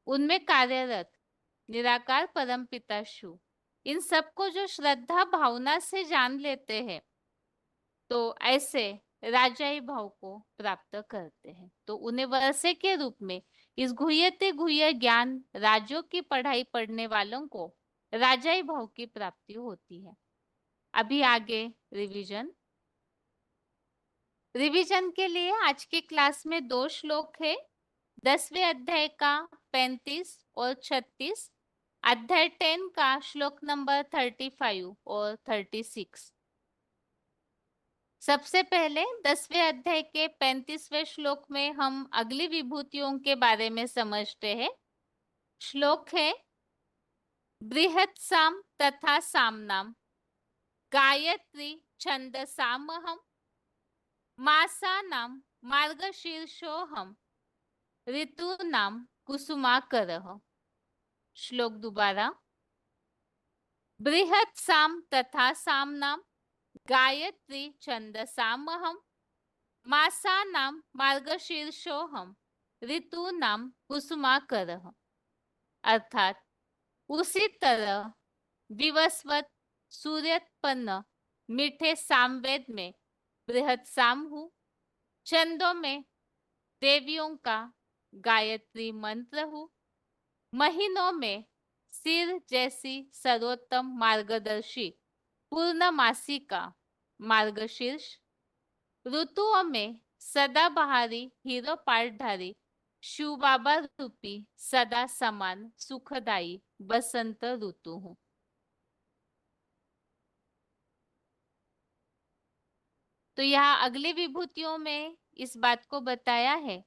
उनमें कार्यरत निराकार परमपिता शिव, इन सबको जो श्रद्धा भावना से जान लेते हैं तो ऐसे राजाई भाव को प्राप्त करते हैं। तो उन्हें वर्षे के रूप में इस गुह्यते गुह्य ज्ञान राजों की पढ़ाई पढ़ने वालों को राजाई भाव की प्राप्ति होती है। अभी आगे रिवीजन के लिए आज की क्लास में 2 श्लोक है, 10वें अध्याय का 35 और 36, अध्याय 10 का श्लोक नंबर 35 और 36। सबसे पहले 10वें अध्याय के 35वें श्लोक में हम अगली विभूतियों के बारे में समझते हैं। श्लोक है, बृहत् साम तथा सामनाम गायत्री छंदसामहम मासानाम मार्गशीर्षोहम ऋतूनाम कुसुमाकरः। श्लोक दोबारा, बृहत् साम तथा सामनाम गायत्री छंदसामहम मासानां मार्गशीर्षोहम ऋतूनां कुसुमाकरः। अर्थात उसी तरह विवस्वत सूर्योत्पन्न मीठे सामवेद में बृहत् साम हूँ, छंदों में देवियों का गायत्री मंत्र हूँ, महीनों में सिर जैसी सर्वोत्तम मार्गदर्शी पूर्णमासी का मार्गशीर्ष, ऋतुओं में सदाबहारी हीरो पाठधारी शिव बाबा रूपी सदा समान सुखदायी बसंत ऋतु हूँ। तो यहाँ अगली विभूतियों में इस बात को बताया है,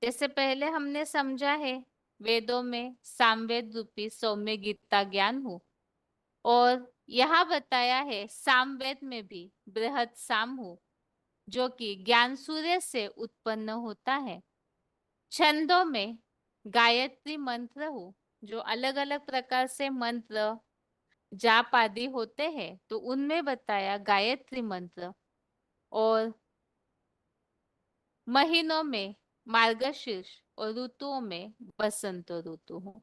जैसे पहले हमने समझा है वेदों में सामवेद रूपी सौम्य गीता ज्ञान हूँ। और यहाँ बताया है सामवेद में भी बृहद साम हूँ, जो कि ज्ञान सूर्य से उत्पन्न होता है। छंदों में गायत्री मंत्र हूँ, जो अलग अलग प्रकार से मंत्र जाप आदि होते हैं, तो उनमें बताया गायत्री मंत्र। और महीनों में मार्गशीर्ष और ऋतुओं में बसंत ऋतु हूँ।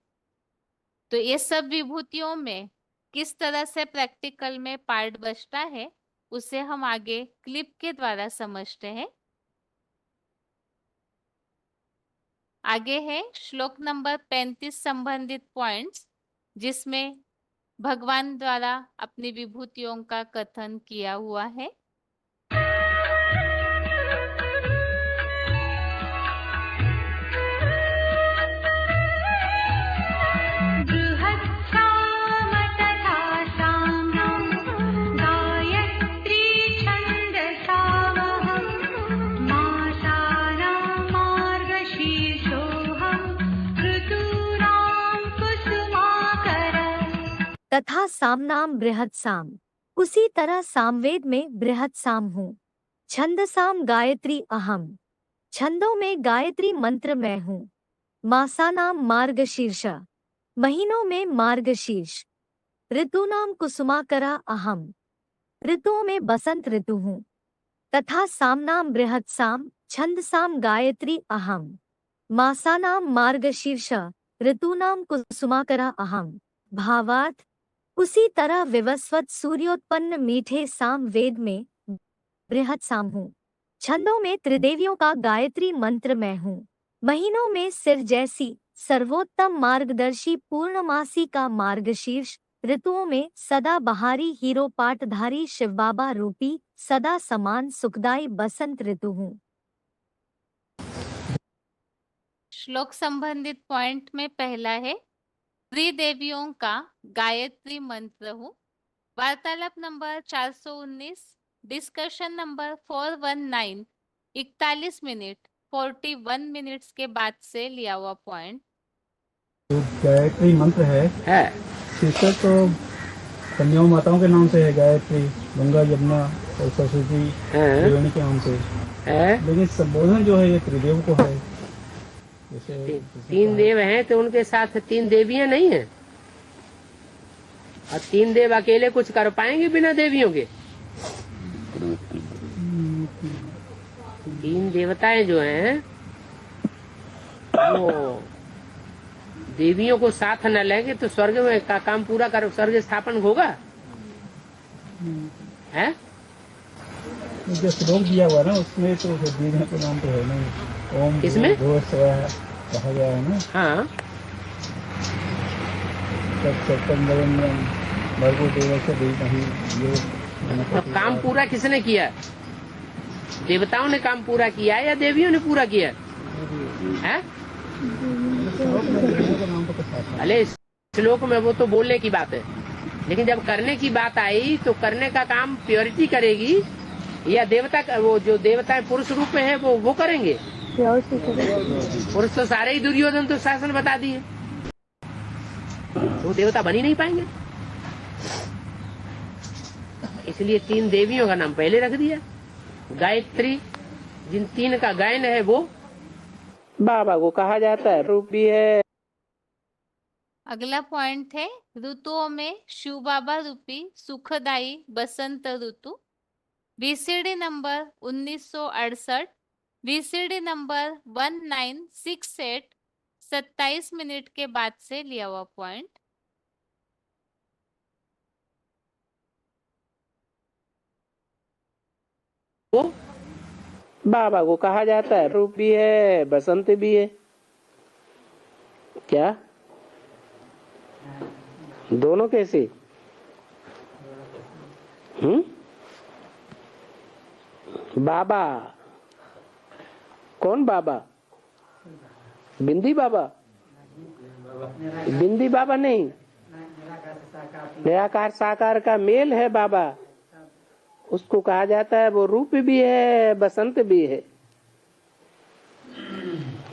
तो ये सब विभूतियों में किस तरह से प्रैक्टिकल में पार्ट बचता है, उसे हम आगे क्लिप के द्वारा समझते हैं। आगे है श्लोक नंबर 35 संबंधित पॉइंट्स, जिसमें भगवान द्वारा अपनी विभूतियों का कथन किया हुआ है। बृहत्साम तथा साम्यं गायत्री छन्दसामहं मासानां मार्गशीर्षोऽहं ऋतूनां कुसुमाकरः। तथा सामनाम बृहद साम, उसी तरह सामवेद में बृहद साम हूँ। छंदसाम गायत्री अहम, छंदों में गायत्री मंत्र मैं हूँ। मासानाम मार्गशीर्ष, महीनों में मार्गशीर्ष। ऋतूनाम कुसुमाकरा अहम, ऋतुओं में बसंत ऋतु हूँ। तथा सामनाम बृहद साम, छंदसाम गायत्री अहम। मासानाम मार्गशीर्ष, ऋतूनाम कुसुमाकरा अहम। भावार्थ, उसी तरह विवस्वत सूर्योत्पन्न मीठे साम वेद में बृहद साम हूँ। छंदों में त्रिदेवियों का गायत्री मंत्र मैं हूँ। महीनों में सिर जैसी सर्वोत्तम मार्गदर्शी पूर्णमासी का मार्गशीर्ष। ऋतुओं में सदा बहारी हीरो पाटधारी शिव बाबा रूपी सदा समान सुखदाई बसंत ऋतु हूँ। श्लोक संबंधित पॉइंट में पहला है त्रिदेवियों का गायत्री मंत्र हूँ। वार्तालाप number 419, discussion number 419, 41 minute 41 minutes के बाद से लिया हुआ पॉइंट। जो गायत्री मंत्र है शीर्षक तो कन्याओं माताओं के नाम से है, गायत्री, गंगा, यमुना और सरस्वती त्रिवेणी के नाम से, लेकिन संबोधन जो है ये त्रिदेव को है। जैसे तीन देव हैं तो उनके साथ तीन देवियां नहीं है, और तीन देव अकेले कुछ कर पाएंगे बिना देवियों के? तीन देवताएं जो हैं वो देवियों को साथ न लेंगे तो स्वर्ग में का काम पूरा कर, स्वर्ग स्थापन होगा है? जो श्लोक दिया हुआ है ना उसमें तो देवियों के नाम तो है नहीं। ओम इसमें कहा गया है ना। हाँ, तो काम पूरा किसने किया? देवताओं ने काम पूरा किया या देवियों ने पूरा किया है? अरे श्लोक में वो तो बोलने की बात है, लेकिन जब करने की बात आई तो करने का काम प्योरिटी करेगी या देवता, वो जो देवता पुरुष रूप में है वो करेंगे? पुरुष तो सारे ही दुर्योधन तो शासन बता दिए, वो देवता बन ही नहीं पाएंगे। इसलिए तीन देवियों का नाम पहले रख दिया। गायत्री, जिन तीन का गायन है वो बाबा को कहा जाता है, रूप भी है। अगला पॉइंट है ऋतुओं में शिव बाबा रूपी सुखदाई बसंत ऋतु। VCD number 1968, VCD number 1968, 27 minute के बाद से लिया हुआ पॉइंट। वो बाबा को कहा जाता है, रूप भी है बसंत भी है। क्या दोनों कैसे? बाबा कौन? बाबा बिंदी बाबा? बिंदी बाबा नहीं, निराकार साकार का मेल है बाबा, उसको कहा जाता है। वो रूप भी है बसंत भी है।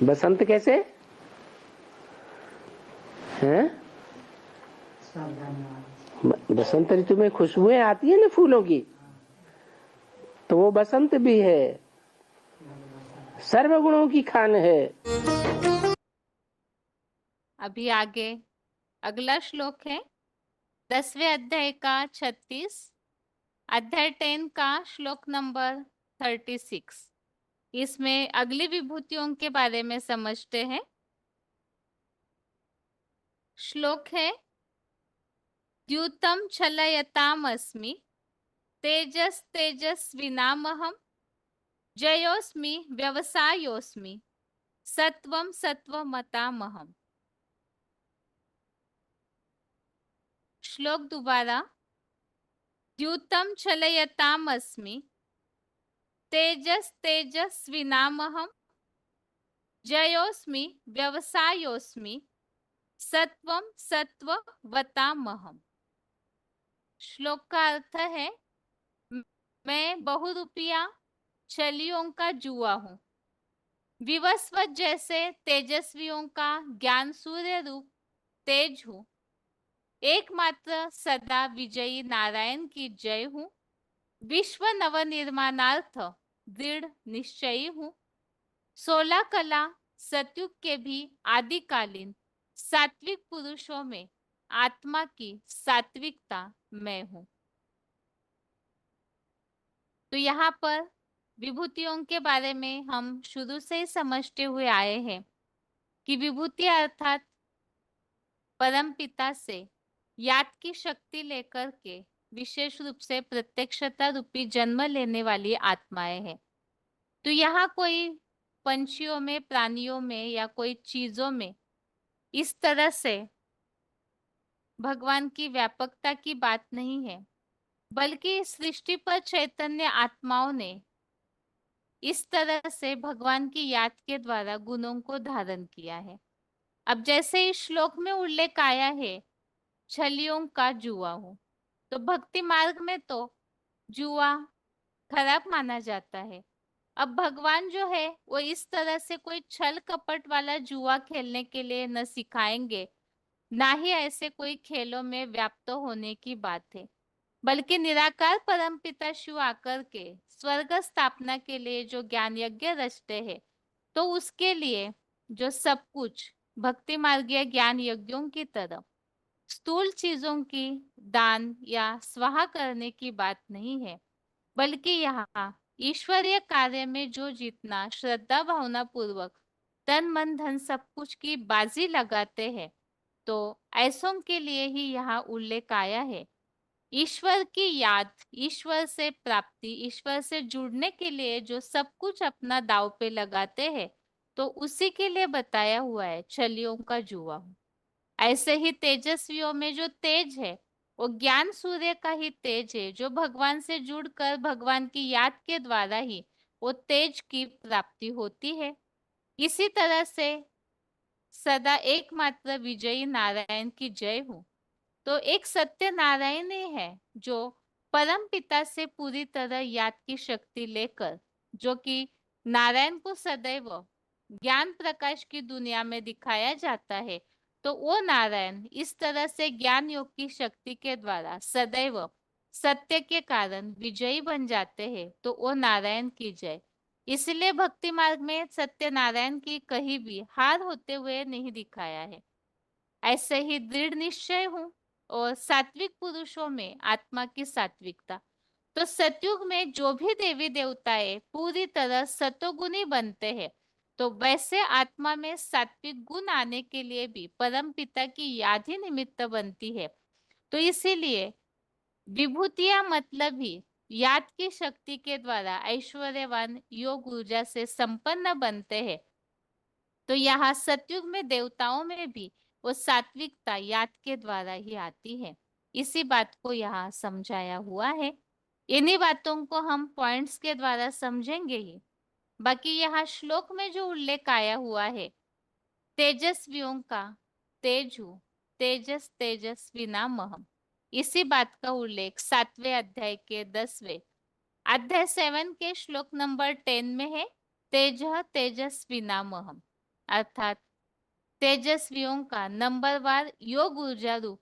बसंत कैसे? हैं? बसंत ऋतु में खुशबुएं आती है ना फूलों की, तो वो बसंत भी है, सर्वगुणों की खान है। अभी आगे अगला श्लोक है 10वें अध्याय का 36, अध्याय 10 का श्लोक नंबर 36। इसमें अगली विभूतियों के बारे में समझते हैं। श्लोक है द्यूतम छलयतामस्मि तेजस तेजस्विनामहम जयोस्मि व्यवसायोस्मि सत्वम सत्वमतामहम। श्लोक दोबारा, द्यूतम छलयतामस्मि तेजस तेजस्विनामहम जयोस्मि व्यवसायोस्मि सत्वम सत्ववतामहम। श्लोक का अर्थ है मैं बहुरूपिया छलियों का जुआ हूँ, विवस्वत जैसे तेजस्वियों का ज्ञान सूर्य रूप तेज हूँ, एकमात्र सदा विजयी नारायण की जय हूँ, विश्व नवनिर्माणार्थ दृढ़ निश्चयी हूँ, 16 कला सतयुग के भी आदिकालीन सात्विक पुरुषों में आत्मा की सात्विकता मैं हूँ। तो यहाँ पर विभूतियों के बारे में हम शुरू से ही समझते हुए आए हैं कि विभूति अर्थात परम पिता से याद की शक्ति लेकर के विशेष रूप से प्रत्यक्षता रूपी जन्म लेने वाली आत्माएं हैं। तो यहाँ कोई पंछियों में, प्राणियों में या कोई चीजों में इस तरह से भगवान की व्यापकता की बात नहीं है, बल्कि इस सृष्टि पर चैतन्य आत्माओं ने इस तरह से भगवान की याद के द्वारा गुणों को धारण किया है। अब जैसे इस श्लोक में उल्लेख आया है छलियों का जुआ हूं, तो भक्ति मार्ग में तो जुआ खराब माना जाता है। अब भगवान जो है वो इस तरह से कोई छल कपट वाला जुआ खेलने के लिए न सिखाएंगे, ना ही ऐसे कोई खेलों में व्याप्त होने की बात है, बल्कि निराकार परमपिता शिव आकर के स्वर्ग स्थापना के लिए जो ज्ञान यज्ञ रचते हैं, तो उसके लिए जो सब कुछ भक्ति मार्गीय ज्ञान यज्ञों की तरह स्थूल चीजों की दान या स्वाहा करने की बात नहीं है, बल्कि यहाँ ईश्वरीय कार्य में जो जितना श्रद्धा भावना पूर्वक तन मन धन सब कुछ की बाजी लगाते हैं, तो ऐसों के लिए ही यहाँ उल्लेख आया है। ईश्वर की याद, ईश्वर से प्राप्ति, ईश्वर से जुड़ने के लिए जो सब कुछ अपना दाव पे लगाते हैं, तो उसी के लिए बताया हुआ है छलियों का जुआ। ऐसे ही तेजस्वियों में जो तेज है वो ज्ञान सूर्य का ही तेज है, जो भगवान से जुड़कर भगवान की याद के द्वारा ही वो तेज की प्राप्ति होती है। इसी तरह से सदा एकमात्र विजयी नारायण की जय हो, तो एक सत्य नारायण ही है जो परम पिता से पूरी तरह याद की शक्ति लेकर, जो कि नारायण को सदैव ज्ञान प्रकाश की दुनिया में दिखाया जाता है, तो वो नारायण इस तरह से ज्ञान योग की शक्ति के द्वारा सदैव सत्य के कारण विजयी बन जाते हैं, तो वो नारायण की जय। इसलिए भक्ति मार्ग में सत्य नारायण की कहीं भी हार होते हुए नहीं दिखाया है। ऐसे ही दृढ़ निश्चय हूँ और सात्विक पुरुषों में आत्मा की सात्विकता। तो सतयुग में जो भी देवी देवताएं पूरी तरह सतोगुणी बनते हैं, तो वैसे आत्मा में सात्विक गुण आने के लिए भी परम पिता की याद ही निमित्त बनती है। तो इसीलिए विभूतियां मतलब ही याद की शक्ति के द्वारा ऐश्वर्यवान योग ऊर्जा से संपन्न बनते हैं। तो यहाँ सतयुग में देवताओं में भी वो सात्विकता याद के द्वारा ही आती है। इसी बात को यहाँ समझाया हुआ है। इन्हीं बातों को हम पॉइंट्स के द्वारा समझेंगे ही। बाकी यहाँ श्लोक में जो उल्लेख आया हुआ है तेजस्वियों का तेज हूँ, तेजस तेजस्विनामहम, इसी बात का उल्लेख 7वें अध्याय के 10वें अध्याय 7 के श्लोक नंबर 10 में है। तेज तेजस्विनामहम, अर्थात तेजस्वियों का नंबरवार योग ऊर्जा रूप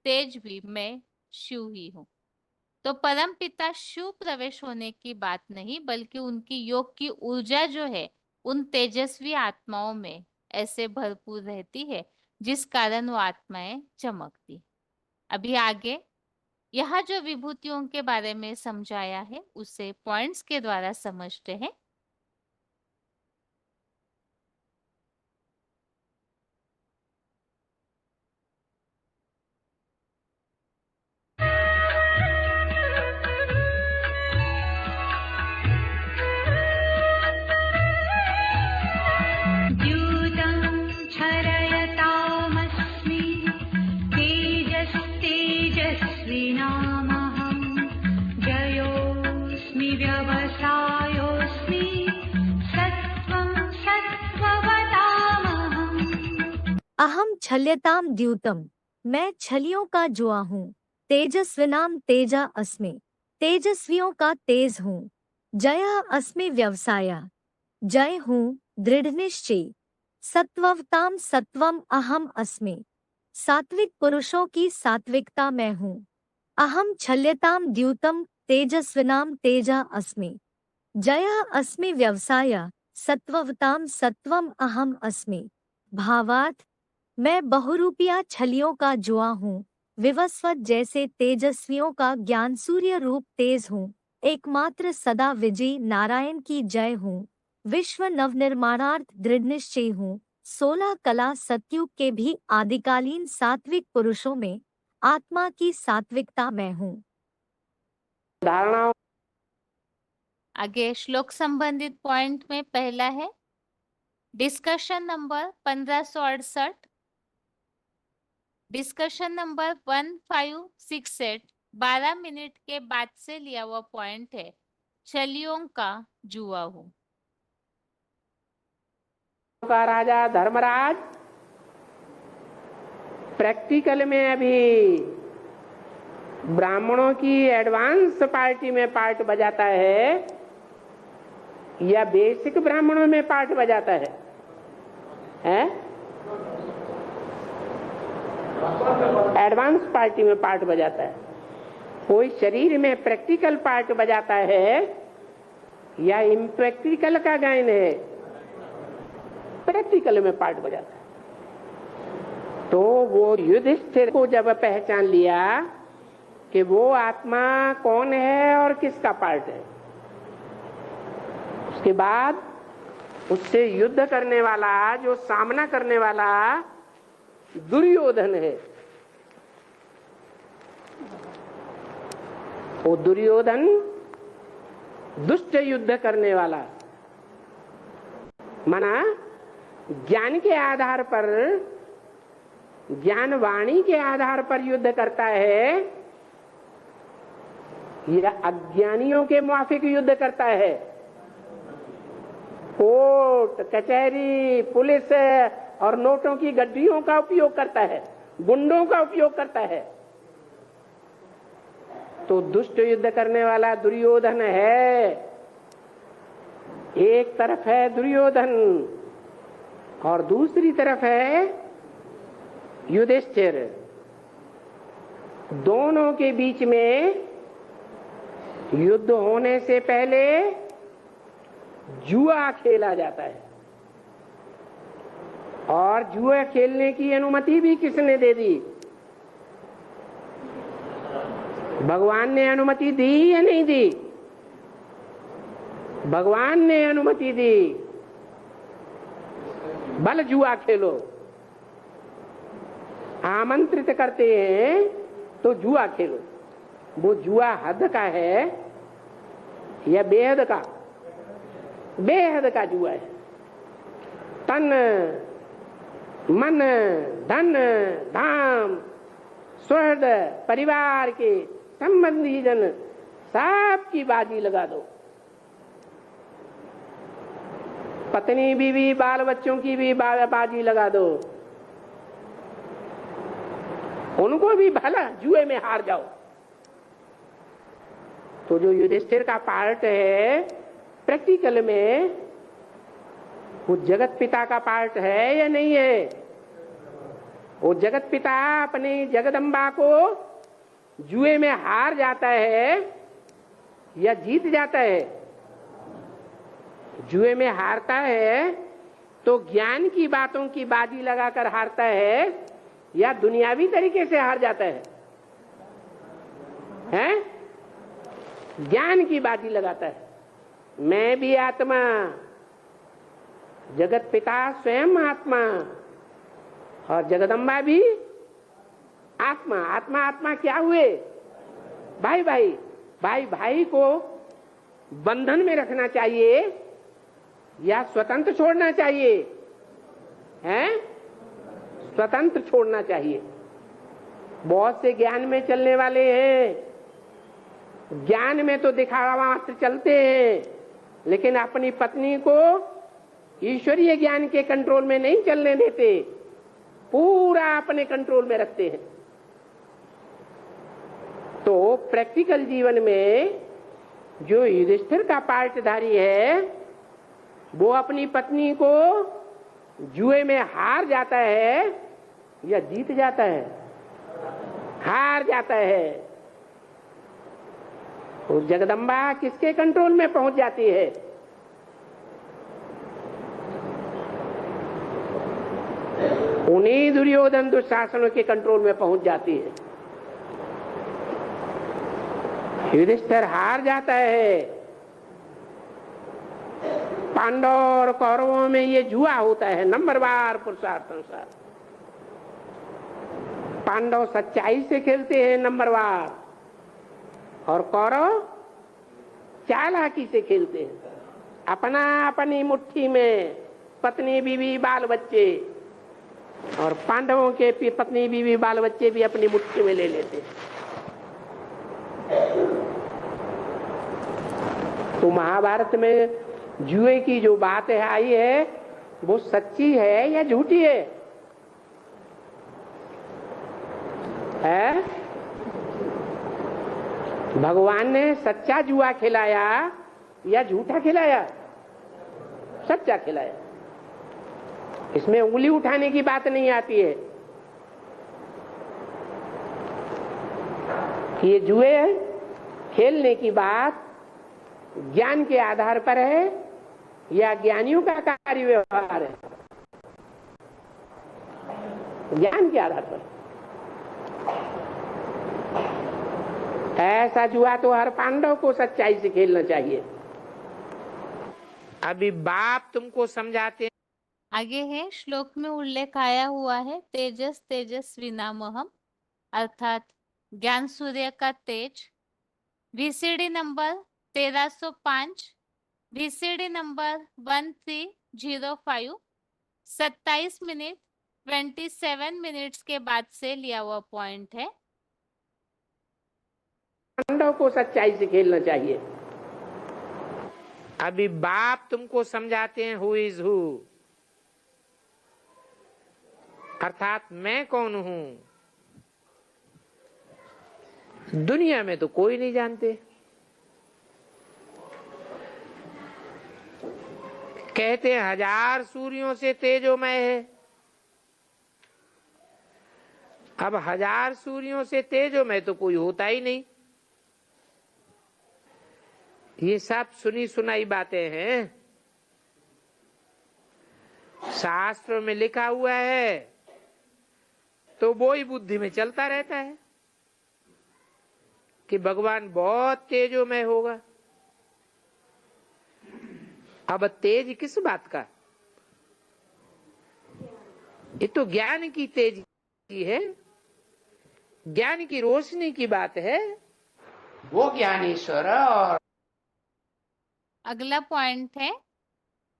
तेज भी मैं शिव ही हूँ। तो परम पिता शिव प्रवेश होने की बात नहीं, बल्कि उनकी योग की ऊर्जा जो है उन तेजस्वी आत्माओं में ऐसे भरपूर रहती है, जिस कारण वो आत्माएं चमकती। अभी आगे यहाँ जो विभूतियों के बारे में समझाया है उसे पॉइंट्स के द्वारा समझते हैं। द्यूतं छरयतामस्मि तेजस्तेजस्विनामहं जयोऽस्मि व्यवसायोऽस्मि सत्त्वं सत्त्ववतामहम्। अहम छल्यताम द्यूतम, मैं छलियों का जुआ हूँ। तेजस्विनाम तेजा अस्मि, तेजस्वियों का तेज हूँ। जया अस्मि व्यवसाया, जय हूँ दृढ़ निश्चय। सत्ववताम सत्वम अहम अस्मि, सात्विक पुरुषों की सात्विकता मैं हूँ। अहम छल्यताम द्यूतम तेजस्विनाम तेजा अस्मि, जया अस्मि व्यवसाया, सत्ववताम सत्वम अहम अस्मि। भावार्थ, मैं बहुरूपिया छलियों का जुआ हूँ, विवस्वत जैसे तेजस्वियों का ज्ञान सूर्य रूप तेज हूँ, एकमात्र सदा विजयी नारायण की जय हूँ, विश्व नवनिर्माणार्थ दृढ़ निश्चय हूँ। 16 कला सतयुग के भी आदिकालीन सात्विक पुरुषों में आत्मा की सात्विकता मैं हूँ। धारणाओं आगे श्लोक संबंधित पॉइंट में पहला है discussion number 1568, discussion number 1568 12 minute के बाद से लिया हुआ पॉइंट है, छलियों का जुआ हूँ। का राजा धर्मराज प्रैक्टिकल में अभी ब्राह्मणों की एडवांस पार्टी में पार्ट बजाता है या बेसिक ब्राह्मणों में पार्ट बजाता है? एडवांस पार्टी में पार्ट बजाता है। कोई शरीर में प्रैक्टिकल पार्ट बजाता है या इम्प्रैक्टिकल का गायन है? प्रैक्टिकल में पार्ट बजाता है। तो वो युधिष्ठिर को जब पहचान लिया कि वो आत्मा कौन है और किसका पार्ट है, उसके बाद उससे युद्ध करने वाला, जो सामना करने वाला दुर्योधन है, वो दुर्योधन दुष्ट युद्ध करने वाला, माना ज्ञान के आधार पर, ज्ञान वाणी के आधार पर युद्ध करता है या अज्ञानियों के माफिक युद्ध करता है? कोर्ट कचहरी पुलिस और नोटों की गड्डियों का उपयोग करता है, गुंडों का उपयोग करता है। तो दुष्ट युद्ध करने वाला दुर्योधन है। एक तरफ है दुर्योधन और दूसरी तरफ है युधिष्ठिर। दोनों के बीच में युद्ध होने से पहले जुआ खेला जाता है। और जुआ खेलने की अनुमति भी किसने दे दी? भगवान ने अनुमति दी या नहीं दी? भगवान ने अनुमति दी। बल जुआ खेलो, आमंत्रित करते हैं तो जुआ खेलो। वो जुआ हद का है या बेहद का? बेहद का जुआ है। तन मन धन धाम स्वर्ग परिवार के संबंधी जन सबकी बाजी लगा दो। पत्नी बीवी बाल बच्चों की भी बाजी लगा दो। उनको भी भला जुए में हार जाओ। तो जो युधिष्ठिर का पार्ट है प्रैक्टिकल में, वो जगत पिता का पार्ट है या नहीं है? वो जगत पिता अपने जगदम्बा को जुए में हार जाता है या जीत जाता है? जुए में हारता है तो ज्ञान की बातों की बाजी लगाकर हारता है या दुनियावी तरीके से हार जाता है? हैं? ज्ञान की बाजी लगाता है। मैं भी आत्मा, जगत पिता स्वयं आत्मा और जगदम्बा भी आत्मा। आत्मा आत्मा क्या हुए? भाई भाई। भाई भाई को बंधन में रखना चाहिए या स्वतंत्र छोड़ना चाहिए? हैं? स्वतंत्र छोड़ना चाहिए। बहुत से ज्ञान में चलने वाले हैं, ज्ञान में तो दिखावा मात्र चलते हैं, लेकिन अपनी पत्नी को ईश्वरीय ज्ञान के कंट्रोल में नहीं चलने देते, पूरा अपने कंट्रोल में रखते हैं। तो प्रैक्टिकल जीवन में जो युधिष्ठिर का पार्टधारी है वो अपनी पत्नी को जुए में हार जाता है या जीत जाता है? हार जाता है। तो जगदम्बा किसके कंट्रोल में पहुंच जाती है? उन्हीं दुर्योधन दुशासनों के कंट्रोल में पहुंच जाती है। युधिष्ठिर हार जाता है। पांडव और कौरवों में ये जुआ होता है, नंबरवार पुरुषार्थ अनुसार। पांडव सच्चाई से खेलते हैं नंबरवार, और कौरव चालाकी से खेलते हैं। अपना अपनी मुट्ठी में पत्नी बीवी बाल बच्चे, और पांडवों के पत्नी बीवी बाल बच्चे भी अपनी मुट्ठी में ले लेते हैं। तो महाभारत में जुए की जो बात है आई है वो सच्ची है या झूठी है? भगवान ने सच्चा जुआ खिलाया या झूठा खिलाया? सच्चा खिलाया। इसमें उंगली उठाने की बात नहीं आती है कि ये जुए खेलने की बात ज्ञान के आधार पर है या ज्ञानियों का कार्य व्यवहार है? ज्ञान के आधार पर। ऐसा जुआ तो हर पांडव को सच्चाई से खेलना चाहिए। अभी बाप तुमको समझाते हैं। आगे है श्लोक में उल्लेख आया हुआ है तेजस तेजस्विनामहम, अर्थात ज्ञान सूर्य का तेज। VCD number 1305, VCD number 1305, 27 minute 27 minutes के बाद से लिया हुआ पॉइंट है। पांडव को सच्चाई से खेलना चाहिए। अभी बाप तुमको समझाते हैं हु इज हु, अर्थात मैं कौन हूं। दुनिया में तो कोई नहीं जानते। कहते हैं 1000 सूर्यों से तेजोमय है। अब 1000 सूर्यों से तेजोमय तो कोई होता ही नहीं। ये सब सुनी सुनाई बातें हैं। शास्त्र में लिखा हुआ है तो वो ही बुद्धि में चलता रहता है कि भगवान बहुत तेजोमय होगा। अब तेज किस बात का? ये तो ज्ञान की तेज की है, ज्ञान की रोशनी की बात है। वो ज्ञानेश्वर। और अगला पॉइंट है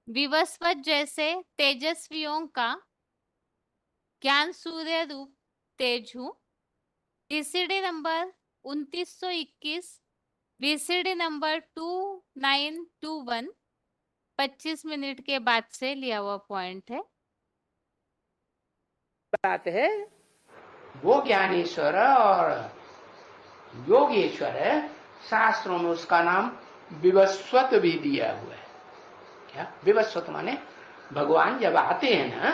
विवस्वत जैसे तेजस्वियों का ज्ञान सूर्य रूप तेज हूं। VCD number 2921, VCD number 2921, 25 minute के बाद से लिया हुआ पॉइंट है। बात है वो ज्ञानेश्वर और योगेश्वर है। शास्त्रों में उसका नाम विवस्वत भी दिया हुआ है। क्या विवस्वत माने? भगवान जब आते हैं ना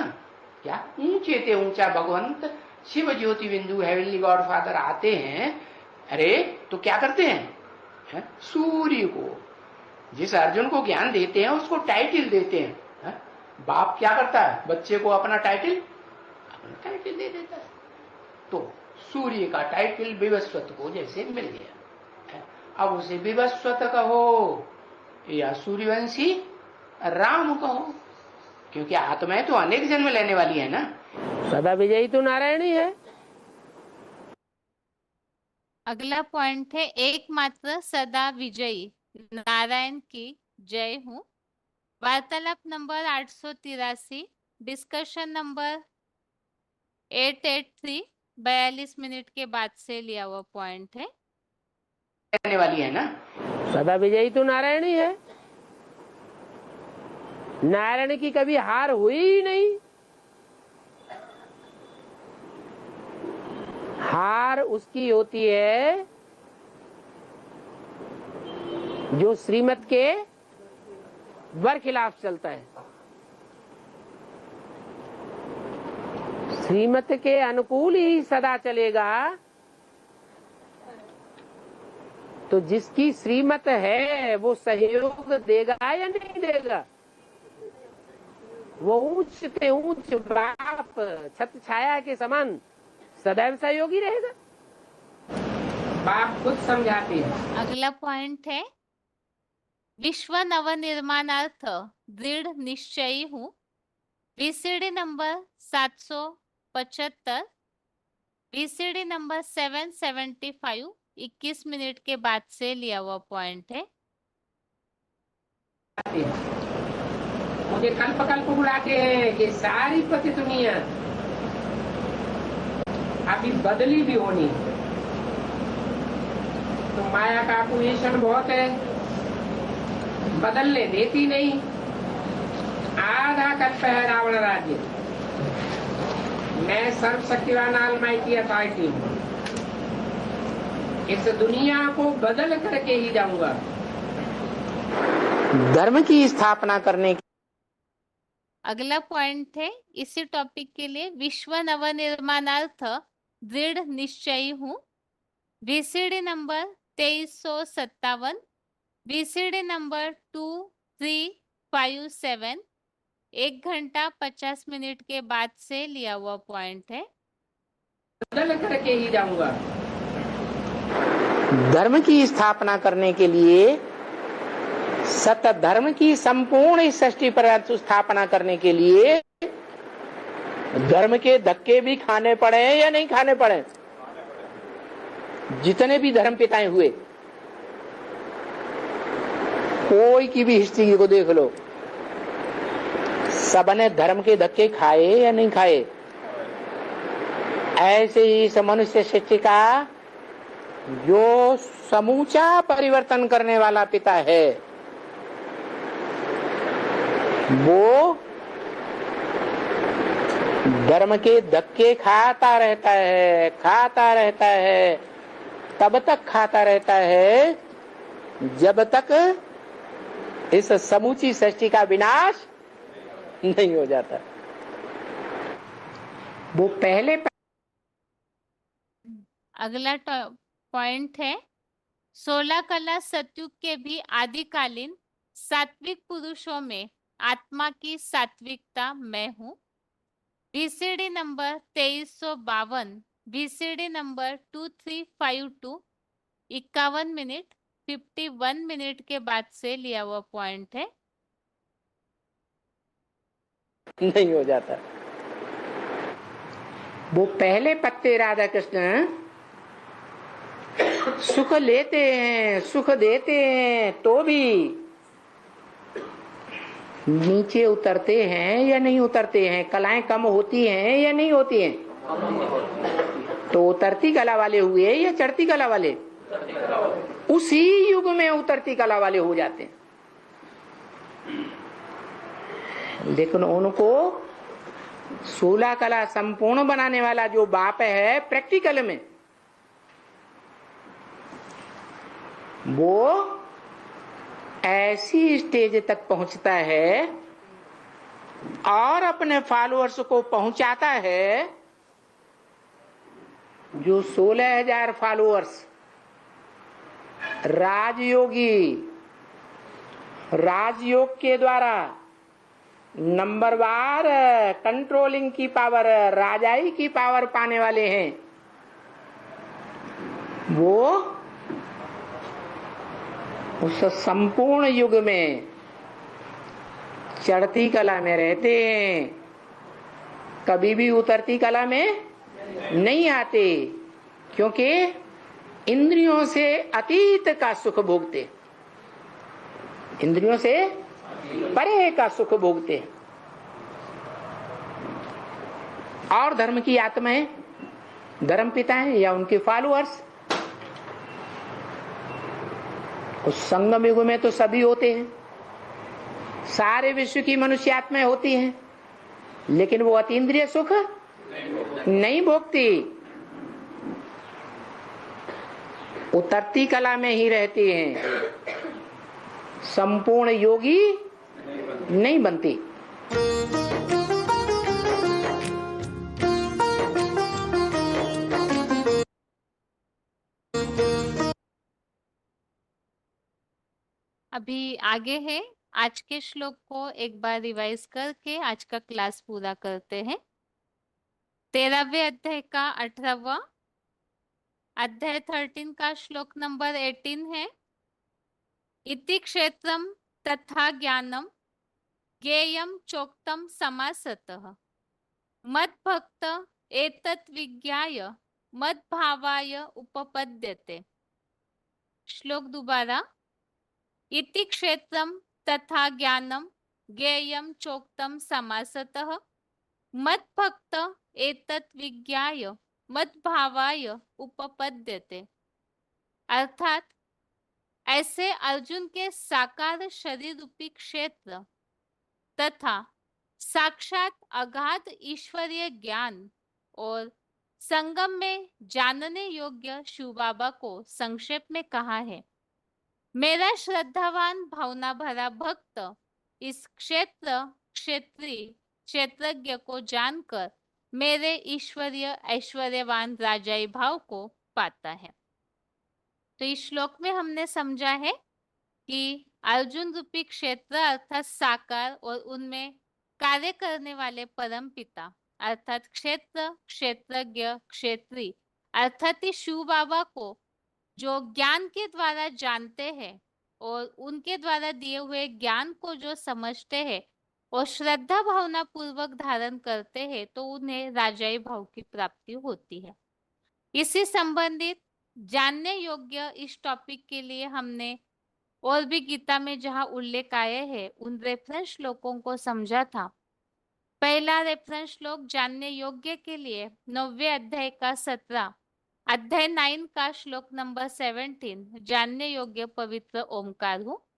क्या ऊंचे ते ऊंचा भगवंत शिव ज्योति बिंदु हेवनली गॉड फादर आते हैं, अरे तो क्या करते हैं? सूर्य को, जिस अर्जुन को ज्ञान देते हैं उसको टाइटल देते हैं। बाप क्या करता है? बच्चे को अपना टाइटल दे देता है। तो सूर्य का टाइटल विवस्वत को जैसे मिल गया, अब उसे विवस्वत कहो या सूर्यवंशी राम कहो, क्योंकि आत्माएं तो अनेक जन्म लेने वाली है ना। सदा विजयी तो नारायण ही है। अगला पॉइंट है एकमात्र सदा विजयी नारायण की जय हूँ। वार्तालाप नंबर 883, डिस्कशन नंबर 883, 42 मिनट के बाद से लिया हुआ पॉइंट है। रहने वाली है ना। सदा विजयी तो नारायण ही है। नारायण की कभी हार हुई ही नहीं। हार उसकी होती है जो श्रीमत के बरखिलाफ चलता है। श्रीमत के अनुकूल ही सदा चलेगा तो जिसकी श्रीमत है वो सहयोग देगा या नहीं देगा? वो ऊंच से ऊंच बाप छत्र छाया के समान सदैव सहयोगी रहेगा। बाप खुद समझाते हैं। अगला पॉइंट है विश्व नवनिर्माणार्थ दृढ़ निश्चयी हूँ। VCD number 775, VCD number 775, 21 minute के बाद से लिया हुआ पॉइंट है। मुझे कल्प बुलाते हैं कि सारी पति दुनिया अभी बदली भी होनी, तो माया का कुएशन बहुत है, बदलने देती नहीं। आधा कल्प है रावण राज्य, मैं सर्वशक्तिवान ऑलमाइटी अथॉरिटी हूँ, इस दुनिया को बदल करके ही जाऊंगा। धर्म की स्थापना करने की। अगला पॉइंट है इसी टॉपिक के लिए विश्व नवनिर्माणार्थ दृढ़ निश्चयी हूँ। वीसीडी नंबर 2357, वीसीडी नंबर 2357, 1 घंटा 50 मिनट के बाद से लिया हुआ पॉइंट है। बदल करके ही जाऊंगा। धर्म की स्थापना करने के लिए, सत्य धर्म की संपूर्ण सृष्टि पर स्थापना करने के लिए धर्म के धक्के भी खाने पड़े या नहीं खाने पड़े? जितने भी धर्म पिताएं हुए, कोई की भी हिस्ट्री को देख लो, सबने धर्म के धक्के खाए या नहीं खाए? ऐसे ही इस मनुष्य सृष्टि का जो समूचा परिवर्तन करने वाला पिता है वो धर्म के धक्के खाता रहता है, तब तक खाता रहता है जब तक इस समूची सृष्टि का विनाश नहीं हो जाता। वो पहले अगला पॉइंट है 16 कला सतयुग के भी आदिकालीन सात्विक पुरुषों में आत्मा की सात्विकता मैं हूँ। VCD number 2352, VCD number 2352, 51 minute 51 minute के बाद से लिया हुआ पॉइंट है। नहीं हो जाता। वो पहले पत्ते राधा कृष्ण सुख लेते हैं, सुख देते हैं, तो भी नीचे उतरते हैं या नहीं उतरते हैं? कलाएं कम होती हैं या नहीं होती हैं? तो उतरती कला वाले हुए या चढ़ती कला वाले? उसी युग में उतरती कला वाले हो जाते हैं। लेकिन उनको 16 कला संपूर्ण बनाने वाला जो बाप है प्रैक्टिकल में, वो ऐसी स्टेज तक पहुंचता है और अपने फॉलोअर्स को पहुंचाता है। जो 16,000 फॉलोअर्स राजयोग के द्वारा नंबरवार कंट्रोलिंग की पावर, राजाई की पावर पाने वाले हैं, वो उस संपूर्ण युग में चढ़ती कला में रहते हैं, कभी भी उतरती कला में नहीं आते, क्योंकि इंद्रियों से अतीत का सुख भोगते, इंद्रियों से परे का सुख भोगते। और धर्म की आत्माएं, धर्म पिता हैं या उनके फॉलोअर्स, उस संगम युग में तो सभी होते हैं, सारे विश्व की मनुष्य आत्माएं होती हैं, लेकिन वो अतीन्द्रिय सुख नहीं भोगती, उतरती कला में ही रहती हैं, संपूर्ण योगी नहीं बनती। अभी आगे है, आज के श्लोक को एक बार रिवाइज करके आज का क्लास पूरा करते हैं। 13वें अध्याय का 18वां अध्याय 13 का श्लोक नंबर 18 है। इति क्षेत्रम तथा ज्ञानम ज्ञेयम चोक्तम समासतः मद्भक्त एतत् विज्ञाय मद्भावाय उपपद्यते। श्लोक दोबारा। इति क्षेत्रम तथा ज्ञानम ज्ञेयम चोक्तम समासतः मद्भक्त एतत् विज्ञाय मद्भावाय उपपद्यते। अर्थात ऐसे अर्जुन के साकार शरीर रूपी क्षेत्र तथा साक्षात अगाध ईश्वरीय ज्ञान और संगम में जानने योग्य शिव बाबा को संक्षेप में कहा है। मेरा श्रद्धावान भावना भरा भक्त इस क्षेत्रज्ञ को जानकर मेरे ईश्वरीय ऐश्वर्यवान राजाई भाव को पाता है। तो इस श्लोक में हमने समझा है कि अर्जुन रूपी क्षेत्र अर्थात साकार और उनमें कार्य करने वाले परम पिता अर्थात क्षेत्र, क्षेत्रज्ञ, क्षेत्री अर्थात शिव बाबा को जो ज्ञान के द्वारा जानते हैं और उनके द्वारा दिए हुए ज्ञान को जो समझते हैं और श्रद्धा भावना पूर्वक धारण करते हैं, तो उन्हें राजाई भाव की प्राप्ति होती है। इसी संबंधित जानने योग्य इस टॉपिक के लिए हमने और भी गीता में जहां उल्लेख आए हैं उन रेफरेंस श्लोकों को समझा था। पहला रेफरेंस श्लोक जानने योग्य के लिए 9वें अध्याय का 17 अध्याय 9 का श्लोक नंबर 17 जानने योग्य पवित्र ओमकार हूँ।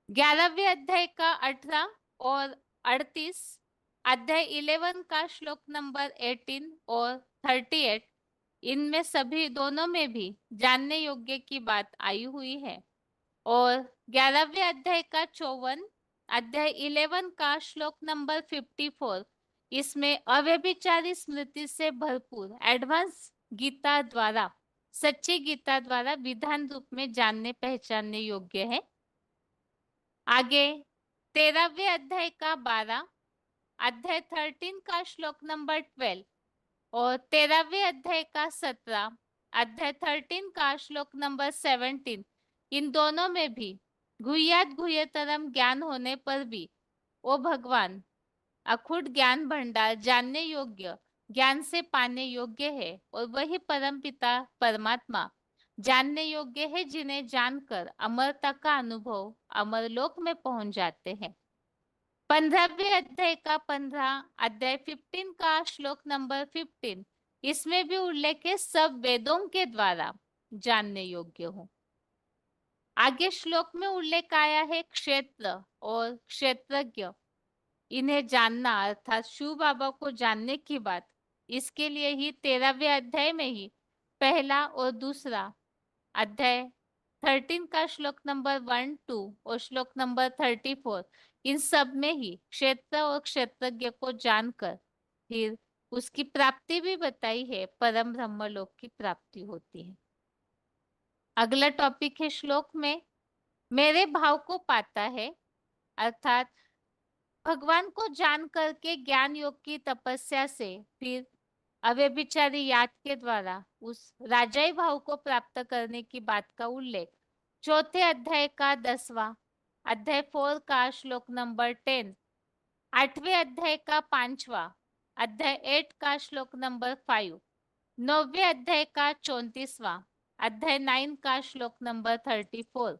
11वें अध्याय का 18 और 38 अध्याय 11 का श्लोक नंबर 18 और 38 इनमें सभी दोनों में भी जानने योग्य की बात आई हुई है। और 11वें अध्याय का 54 अध्याय 11 का श्लोक नंबर 54 इसमें अव्यभिचारी स्मृति से भरपूर एडवांस गीता द्वारा, सच्ची गीता द्वारा विधान रूप में जानने पहचानने योग्य है। आगे 13वें अध्याय का 12 अध्याय 13 का श्लोक नंबर 12 और 13वें अध्याय का 17 अध्याय 13 का श्लोक नंबर 17 इन दोनों में भी गुह्यात गुह्यतरम ज्ञान होने पर भी ओ भगवान अखुट ज्ञान भंडार जानने योग्य, ज्ञान से पाने योग्य है और वही परम पिता परमात्मा जानने योग्य है, जिन्हें जानकर अमरता का अनुभव अमरलोक में पहुंच जाते हैं। 15वें अध्याय का 15 अध्याय 15 का श्लोक नंबर 15 इसमें भी उल्लेख है सब वेदों के द्वारा जानने योग्य हो। आगे श्लोक में उल्लेख आया है क्षेत्र और क्षेत्रज्ञ, इन्हें जानना अर्थात शिव बाबा को जानने की बात। इसके लिए ही 13वें अध्याय में ही पहला और दूसरा अध्याय 13 का श्लोक नंबर 1, 2 और श्लोक नंबर 34, इन सब में ही क्षेत्र और क्षेत्रज्ञ को जानकर फिर उसकी प्राप्ति भी बताई है, परम ब्रह्मलोक की प्राप्ति होती है। अगला टॉपिक है श्लोक में मेरे भाव को पाता है, अर्थात भगवान को जान करके ज्ञान योग की तपस्या से फिर अव्यभिचारी याद के द्वारा उस राजाई भाव को प्राप्त करने की बात का उल्लेख चौथे अध्याय का 10वां अध्याय 4 का श्लोक नंबर 10, 8वें अध्याय का 5वां अध्याय 8 का श्लोक नंबर 5, 9वें अध्याय का 34वां अध्याय 9 का श्लोक नंबर 34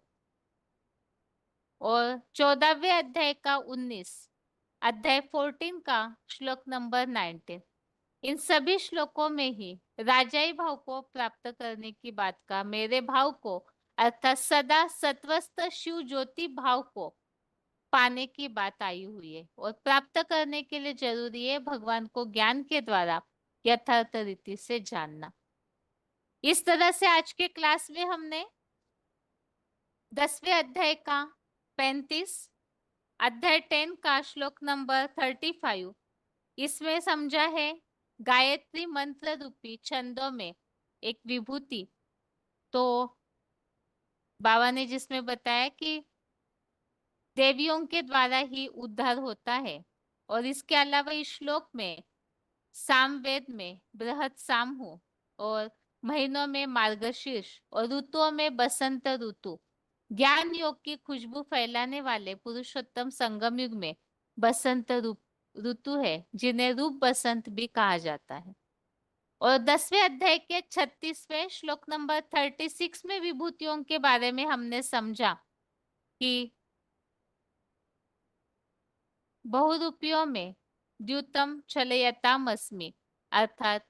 और 14वें अध्याय का 19 अध्याय 14 का श्लोक नंबर 19, इन सभी श्लोकों में ही राजाई भाव को प्राप्त करने की बात का मेरे भाव को अर्थात सदा सत्वस्थ शिव ज्योति भाव को पाने की बात आई हुई है और प्राप्त करने के लिए जरूरी है भगवान को ज्ञान के द्वारा यथार्थ रीति से जानना। इस तरह से आज के क्लास में हमने 10वें अध्याय का 35 अध्याय 10 का श्लोक नंबर 35 इसमें समझा है गायत्री मंत्र रूपी छंदों में एक विभूति। तो बाबा ने जिसमें बताया कि देवियों के द्वारा ही उद्धार होता है और इसके अलावा इस श्लोक में सामवेद में बृहत सामहू और महीनों में मार्गशीर्ष और ऋतुओं में बसंत ऋतु ज्ञान योग की खुशबू फैलाने वाले पुरुषोत्तम संगम युग में बसंत ऋतु है जिन्हें रूप बसंत भी कहा जाता है। और 10वें अध्याय के 36वें श्लोक नंबर 36 में विभूतियों के बारे में हमने समझा कि बहुरूपियों में द्युतम छलयताम अस्मि, अर्थात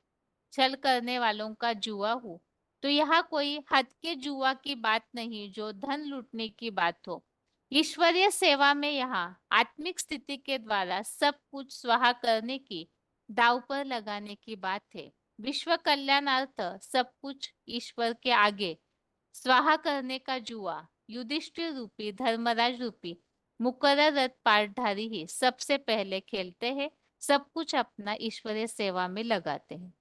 छल करने वालों का जुआ हूँ। तो यहाँ कोई हद के जुआ की बात नहीं जो धन लूटने की बात हो। ईश्वरीय सेवा में यहाँ आत्मिक स्थिति के द्वारा सब कुछ स्वाहा करने की दाव पर लगाने की बात है। विश्व कल्याणार्थ सब कुछ ईश्वर के आगे स्वाहा करने का जुआ युधिष्ठिर रूपी धर्मराज रूपी मुकर्रर रथ पाठधारी ही सबसे पहले खेलते हैं, सब कुछ अपना ईश्वरीय सेवा में लगाते हैं।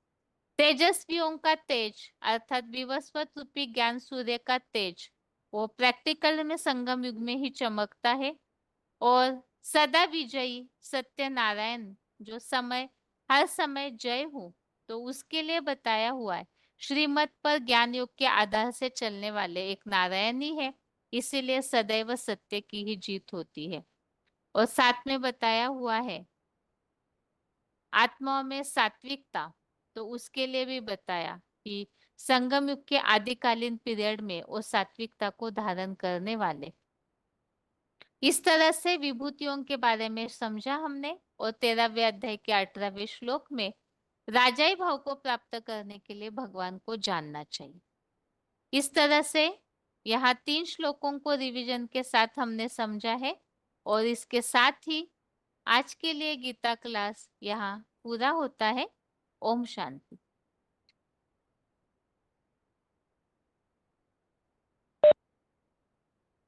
तेजस्वियों का तेज अर्थात विवस्वत रूपी ज्ञान सूर्य का तेज वो प्रैक्टिकल में संगम युग में ही चमकता है। और सदा विजयी सत्यनारायण जो समय हर समय जय हूँ तो उसके लिए बताया हुआ है श्रीमत पर ज्ञान योग के आधार से चलने वाले एक नारायण ही है, इसीलिए सदैव सत्य की ही जीत होती है। और साथ में बताया हुआ है आत्माओं में सात्विकता, तो उसके लिए भी बताया कि संगम युग के आदिकालीन पीरियड में वो सात्विकता को धारण करने वाले। इस तरह से विभूतियों के बारे में समझा हमने और 13वें अध्याय के 18वें श्लोक में राजाई भाव को प्राप्त करने के लिए भगवान को जानना चाहिए। इस तरह से यहाँ 3 श्लोकों को रिवीजन के साथ हमने समझा है और इसके साथ ही आज के लिए गीता क्लास यहाँ पूरा होता है। ओम शांति।